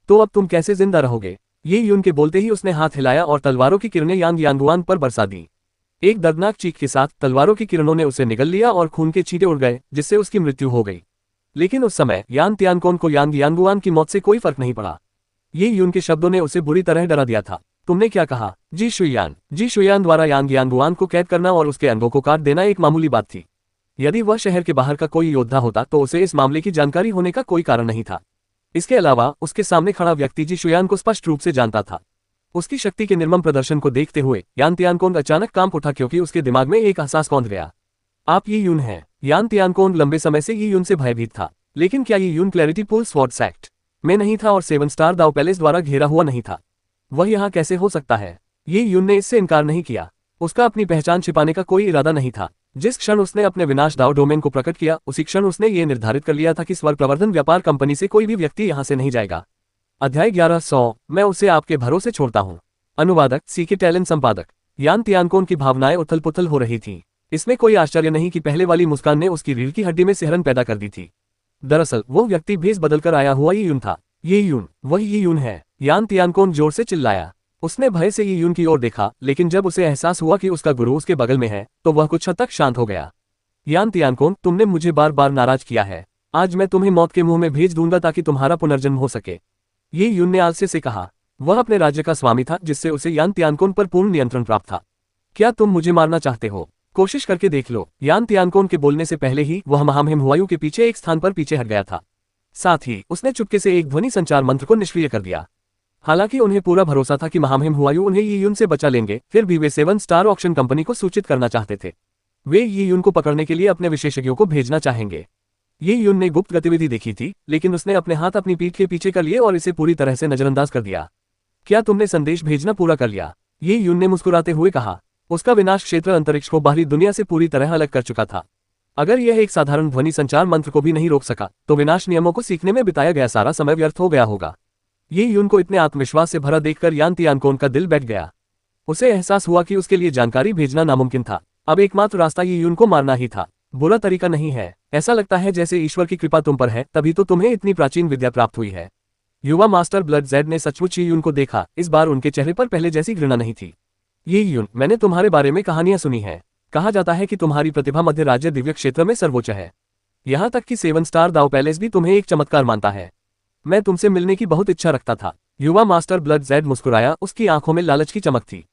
तो अब तुम कैसे जिंदा रहोगे? ये यून के बोलते ही उसने हाथ हिलाया और तलवारों की किरणें यांग यांगुआन पर बरसा दी। एक दर्दनाक चीख के साथ तलवारों की किरणों ने उसे निगल लिया और खून के छींटे उड़ गए, जिससे उसकी मृत्यु हो गई। लेकिन उस समय यान तियानकोन को यांग यांगुआन की मौत से कोई फर्क नहीं पड़ा। ये यून के शब्दों ने उसे बुरी तरह डरा दिया था। तुमने क्या कहा? जी शुयान द्वारा यांग यांगुआन को कैद करना और उसके अंगों को काट देना एक मामूली बात थी। यदि वह शहर के बाहर का कोई योद्धा होता तो उसे इस मामले की जानकारी होने का कोई कारण नहीं था। इसके अलावा उसके सामने खड़ा व्यक्ति जी शुयान को स्पष्ट रूप से जानता था। उसकी शक्ति के निर्मम प्रदर्शन को देखते हुए यान तियानकोन अचानक कांप उठा, क्योंकि उसके दिमाग में एक एहसास कौंध गया। आप ये यून हैं। यान तियानकोन लंबे समय से ये यून से भयभीत था, लेकिन क्या ये यून क्लैरिटी पूल स्वॉर्ड सेक्ट मैं नहीं था और 7 स्टार दाव पैलेस द्वारा घेरा हुआ नहीं था। वह यहाँ कैसे हो सकता है? ये यून ने इससे इनकार नहीं किया। उसका अपनी पहचान छिपाने का कोई इरादा नहीं था। जिस क्षण उसने अपने विनाश दाव डोमेन को प्रकट किया, उसी क्षण उसने ये निर्धारित कर लिया था कि स्वर्ग प्रवर्धन व्यापार कंपनी से कोई भी व्यक्ति यहाँ से नहीं जाएगा। अध्याय 1100 मैं उसे आपके भरोसे छोड़ता हूँ। अनुवादक सीके टैलेंट संपादक। यान तियानकोन की भावनाएं उथल पुथल हो रही थीं। इसमें कोई आश्चर्य नहीं कि पहले वाली मुस्कान ने उसकी रीढ़ की हड्डी में सिहरन पैदा कर दी थी। दरअसल वो व्यक्ति भेष बदलकर आया हुआ ये यून था। ये यून, वही ये यून है। यान तियानकोन जोर से चिल्लाया। उसने भय से ये यून की ओर देखा, लेकिन जब उसे एहसास हुआ कि उसका गुरु उसके बगल में है, तो वह कुछ हद तक शांत हो गया। यान तियानकोन, तुमने मुझे बार बार नाराज किया है। आज मैं तुम्हें मौत के मुंह में भेज दूंगा ताकि तुम्हारा पुनर्जन्म हो सके। ये यून ने आलस्य से कहा। वह अपने राज्य का स्वामी था, जिससे उसे यान तियानकोन पर पूर्ण नियंत्रण प्राप्त था। क्या तुम मुझे मारना चाहते हो? कोशिश करके देख लो। यान तियानकोन के बोलने से पहले ही वह महामहिम हुआयू के पीछे एक स्थान पर पीछे हट गया था। साथ ही उसने चुपके से एक ध्वनि संचार मंत्र को निष्क्रिय कर दिया। हालांकि उन्हें पूरा भरोसा था कि महामहिम हुआयू उन्हें ये यून से बचा लेंगे, फिर भी वे 7 स्टार ऑक्शन कंपनी को सूचित करना चाहते थे। वे ये यून को पकड़ने के लिए अपने विशेषज्ञों को भेजना चाहेंगे। ये यून ने गुप्त गतिविधि देखी थी, लेकिन उसने अपने हाथ अपनी पीठ के पीछे कर लिए और इसे पूरी तरह से नजरअंदाज कर दिया। क्या तुमने संदेश भेजना पूरा कर लिया? ये यून ने मुस्कुराते हुए कहा। उसका विनाश क्षेत्र अंतरिक्ष को बाहरी दुनिया से पूरी तरह अलग कर चुका था। अगर यह एक साधारण ध्वनि संचार मंत्र को भी नहीं रोक सका, तो विनाश नियमों को सीखने में बिताया गया सारा समय व्यर्थ हो गया होगा। ये यून को इतने आत्मविश्वास से भरा देखकर यान तियानकोन का दिल बैठ गया। उसे एहसास हुआ कि उसके लिए जानकारी भेजना नामुमकिन था। अब एकमात्र रास्ता ये यून को मारना ही था। बुरा तरीका नहीं है। ऐसा लगता है जैसे ईश्वर की कृपा तुम पर है, तभी तो तुम्हें इतनी प्राचीन विद्या प्राप्त हुई है। युवा मास्टर ब्लड जेड ने सचमुच ये यून को देखा। इस बार उनके चेहरे पर पहले जैसी घृणा नहीं थी। ये यून, मैंने तुम्हारे बारे में कहानियां सुनी है। कहा जाता है कि तुम्हारी प्रतिभा मध्य राज्य दिव्य क्षेत्र में सर्वोच्च है। यहाँ तक कि 7 स्टार दाव पैलेस भी तुम्हें एक चमत्कार मानता है। मैं तुमसे मिलने की बहुत इच्छा रखता था। युवा मास्टर ब्लड जेड मुस्कुराया। उसकी आंखों में लालच की चमक थी।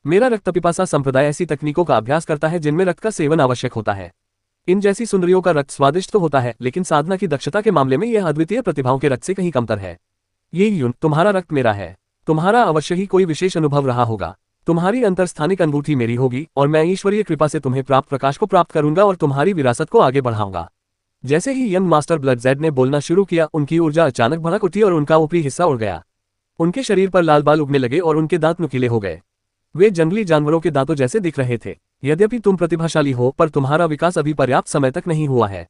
मेरा रक्तपिपासा संप्रदाय ऐसी तकनीकों का अभ्यास करता है जिनमें रक्त का सेवन आवश्यक होता है। इन जैसी सुंदरियों का रक्त स्वादिष्ट तो होता है, लेकिन साधना की दक्षता के मामले में यह अद्वितीय प्रतिभाओं के रक्त से कहीं कमतर है। ये यून, तुम्हारा रक्त मेरा है। तुम्हारा अवश्य ही कोई विशेष अनुभव रहा होगा। तुम्हारी अंतरस्थानिक अंगूठी मेरी होगी और मैं ईश्वरीय कृपा से तुम्हें प्राप्त प्रकाश को प्राप्त करूंगा और तुम्हारी विरासत को आगे बढ़ाऊंगा। जैसे ही यंग मास्टर ब्लड जेड ने बोलना शुरू किया, उनकी ऊर्जा अचानक भड़क उठी और उनका ऊपरी हिस्सा उड़ गया। उनके शरीर पर लाल बाल उगने लगे और उनके दांत नुकीले हो गए। वे जंगली जानवरों के दांतों जैसे दिख रहे थे। यद्यपि तुम प्रतिभाशाली हो, पर तुम्हारा विकास अभी पर्याप्त समय तक नहीं हुआ है।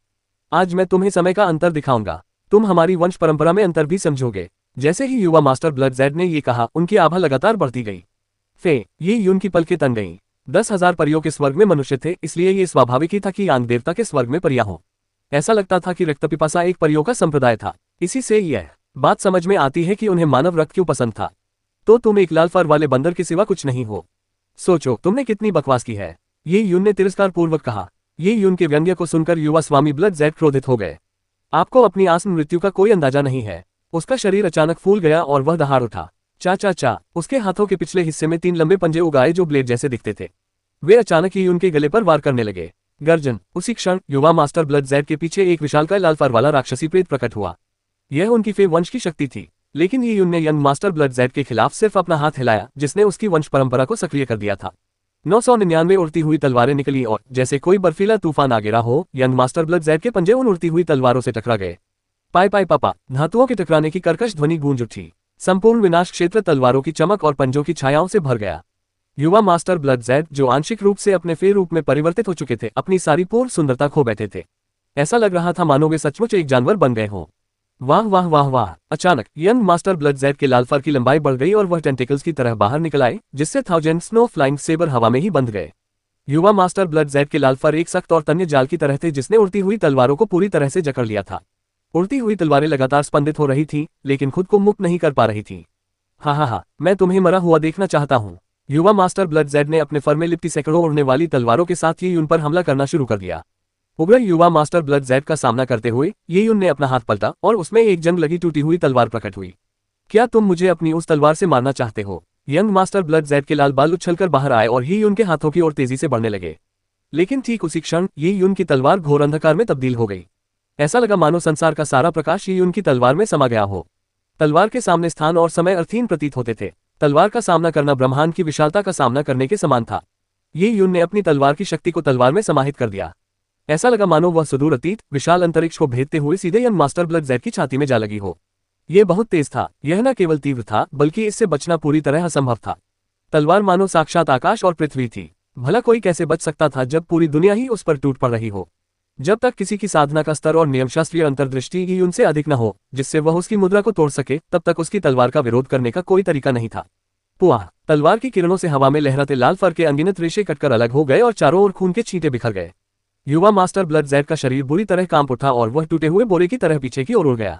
आज मैं तुम्हें समय का अंतर दिखाऊंगा। तुम हमारी वंश परंपरा में अंतर भी समझोगे। जैसे ही युवा मास्टर ब्लड जेड ने ये कहा, उनकी आभा लगातार बढ़ती गई। ये यून की पलकें तन गईं। 10,000 परियों के स्वर्ग में मनुष्य थे, इसलिए ये स्वाभाविक ही था कि आंग देवता के स्वर्ग में परियां हों। ऐसा लगता था कि रक्तपिपासा एक परियों का संप्रदाय था। इसी से यह बात समझ में आती है कि उन्हें मानव रक्त क्यों पसंद था। तो तुम एक लाल फर वाले बंदर के सिवा कुछ नहीं हो। सोचो, तुमने कितनी बकवास की है। ये यून ने तिरस्कार पूर्वक कहा। ये यून के व्यंग्य को सुनकर युवा स्वामी ब्लड जेड क्रोधित हो गए। आपको अपनी आसन मृत्यु का कोई अंदाजा नहीं है। उसका शरीर अचानक फूल गया और वह दहाड़ उठा। चा चा चा। उसके हाथों के पिछले हिस्से में 3 लंबे पंजे उगाए जो ब्लेड जैसे दिखते थे। वे अचानक ही उनके गले पर वार करने लगे। गर्जन। उसी क्षण युवा मास्टर ब्लड जेड के पीछे एक विशालकाय लाल फर वाला राक्षसी प्रेत प्रकट हुआ। यह उनकी फे वंश की शक्ति थी, लेकिन ये यून ने यंग मास्टर ब्लड जेड के खिलाफ सिर्फ अपना हाथ हिलाया, जिसने उसकी वंश परंपरा को सक्रिय कर दिया था। 999 उड़ती हुई तलवारें निकली और जैसे कोई बर्फीला तूफान आ गिरा हो, यंग मास्टर ब्लड जेड के पंजे उन उड़ती हुई तलवारों से टकरा गए। पाई पाई पापा। धातुओं के टकराने की कर्कश ध्वनि गूंज उठी। संपूर्ण विनाश क्षेत्र तलवारों की चमक और पंजों की छायाओं से भर गया। युवा मास्टर ब्लड जेड, जो आंशिक रूप से अपने फे रूप में परिवर्तित हो चुके थे, अपनी सारी पूर्ण सुंदरता खो बैठे थे। ऐसा लग रहा था मानो वे सचमुच एक जानवर बन गए हों। वाह वाह वाह वाह। अचानक यंग मास्टर ब्लड जेड के लाल फर की लंबाई बढ़ गई और वह टेंटिकल्स की तरह बाहर निकल आए, जिससे 1000 स्नो फ्लाइंग सेबर हवा में ही बंध गए। युवा मास्टर ब्लड जेड के लाल फर एक सख्त और तन्य जाल की तरह थे, जिसने उड़ती हुई तलवारों को पूरी तरह से जकड़ लिया था। उड़ती हुई तलवारें लगातार स्पंदित हो रही थीं, लेकिन खुद को मुक्त नहीं कर पा रही थीं। हा, मैं तुम्हें मरा हुआ देखना चाहता हूँ। युवा मास्टर ब्लड जेड ने अपने फर में लिपटी सैकड़ों उड़ने वाली तलवारों के साथ ये यून पर हमला करना शुरू कर दिया। उग्र युवा मास्टर ब्लड जेड का सामना करते हुए ये यून ने अपना हाथ पलटा और उसमें एक जंग लगी टूटी हुई तलवार प्रकट हुई। क्या तुम मुझे अपनी उस तलवार से मारना चाहते हो? यंग मास्टर ब्लड जेड के लाल बाल उछलकर बाहर आए और ये यून के हाथों की ओर तेजी से बढ़ने लगे। लेकिन ठीक उसी क्षण ये यून की तलवार घोर अंधकार में तब्दील हो गई। ऐसा लगा मानो संसार का सारा प्रकाश ये यून की तलवार में समा गया हो। तलवार के सामने स्थान और समय अर्थहीन प्रतीत होते थे। तलवार का सामना करना ब्रह्मांड की विशालता का सामना करने के समान था। ये यून ने अपनी तलवार की शक्ति को तलवार में समाहित कर दिया। ऐसा लगा मानो वह सुदूर अतीत विशाल अंतरिक्ष को भेदते हुए सीधे यंग मास्टर ब्लड जेड की छाती में जा लगी हो। ये बहुत तेज था। यह न केवल तीव्र था बल्कि इससे बचना पूरी तरह असंभव था। तलवार मानो साक्षात आकाश और पृथ्वी थी। भला कोई कैसे बच सकता था जब पूरी दुनिया ही उस पर टूट पड़ रही हो। जब तक किसी की साधना का स्तर और नियमशास्त्रीय अंतर्दृष्टि ही उनसे अधिक न हो जिससे वह उसकी मुद्रा को तोड़ सके, तब तक उसकी तलवार का विरोध करने का कोई तरीका नहीं था। पुआह! तलवार की किरणों से हवा में लहराते लाल फर के अनगिनत रेशे कटकर अलग हो गए और चारों ओर खून के छींटे बिखर गए। युवा मास्टर ब्लड ज़ेड का शरीर बुरी तरह कांप उठा और वह टूटे हुए बोरे की तरह पीछे की ओर उड़ गया।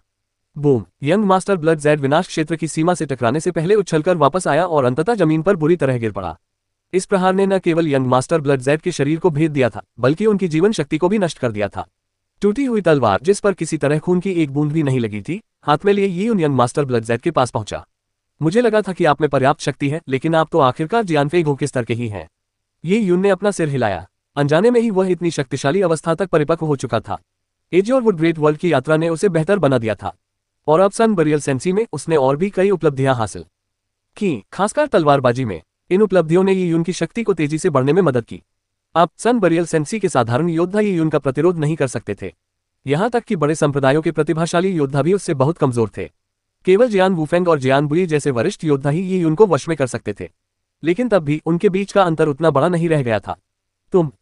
Boom! Young master blood Z विनाश क्षेत्र की सीमा से टकराने से पहले उछलकर वापस आया और अंततः जमीन पर बुरी तरह गिर पड़ा। इस प्रहार ने न केवल यंग मास्टर ब्लड ज़ेड के शरीर को भेद दिया था बल्कि उनकी जीवन शक्ति को भी नष्ट कर दिया था। टूटी हुई तलवार जिस पर किसी तरह खून की एक बूंद भी नहीं लगी थी, हाथ में लिए ये यंग मास्टर ब्लड ज़ेड के पास पहुंचा। मुझे लगा था कि आप में पर्याप्त शक्ति है, लेकिन आप तो आखिरकार जियानफेई घो के स्तर के ही हैं। ये यून ने अपना सिर हिलाया। अनजाने में ही वह इतनी शक्तिशाली अवस्था तक परिपक्व हो चुका था। एजोर वुड ग्रेट वर्ल्ड की यात्रा ने उसे बेहतर बना दिया था और अब सन बरियल सेंसी में उसने और भी कई उपलब्धियां हासिल की, खासकर तलवारबाजी में। इन उपलब्धियों ने ये यून की शक्ति को तेजी से बढ़ने में मदद की। अब सन बरियल सेंसी के साधारण योद्धा ये यून का प्रतिरोध नहीं कर सकते थे। यहां तक कि बड़े संप्रदायों के प्रतिभाशाली योद्धा भी उससे बहुत कमजोर थे। केवल जियान वुफेंग और जियान बुई जैसे वरिष्ठ योद्धा ही ये यून को वश में कर सकते थे, लेकिन तब भी उनके बीच का अंतर उतना बड़ा नहीं रह गया था।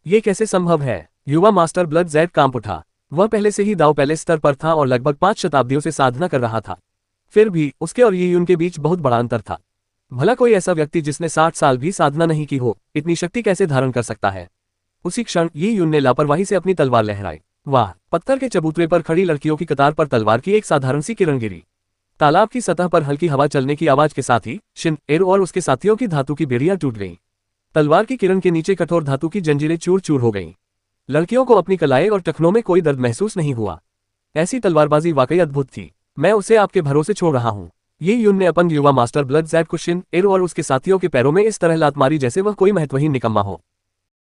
ये कैसे संभव है? युवा मास्टर ब्लड ज़ेड कांप उठा। वह पहले से ही दाव पहले स्तर पर था और लगभग 5 शताब्दियों से साधना कर रहा था। फिर भी उसके और ये यून के बीच बहुत बड़ा अंतर था। भला कोई ऐसा व्यक्ति जिसने 60 साल भी साधना नहीं की हो, इतनी शक्ति कैसे धारण कर सकता है? उसी क्षण ये यून ने लापरवाही से अपनी तलवार लहराई। वाह! पत्थर के चबूतरे पर खड़ी लड़कियों की कतार पर तलवार की एक साधारण सी किरण गिरी। तालाब की सतह पर हल्की हवा चलने की आवाज के साथ ही शिन एरो और उसके साथियों की धातु की बेड़ियां टूट गईं। तलवार की किरण के नीचे कठोर धातु की जंजीरें चूर चूर हो गईं। लड़कियों को अपनी कलाई और टखनों में कोई दर्द महसूस नहीं हुआ। ऐसी तलवारबाजी वाकई अद्भुत थी। मैं उसे आपके भरोसे छोड़ रहा हूँ। ये यून ने अपंग युवा मास्टर ब्लड ज़ेड को शिन एरो और उसके साथियों के पैरों में इस तरह लात मारी जैसे वह कोई महत्वहीन निकम्मा हो।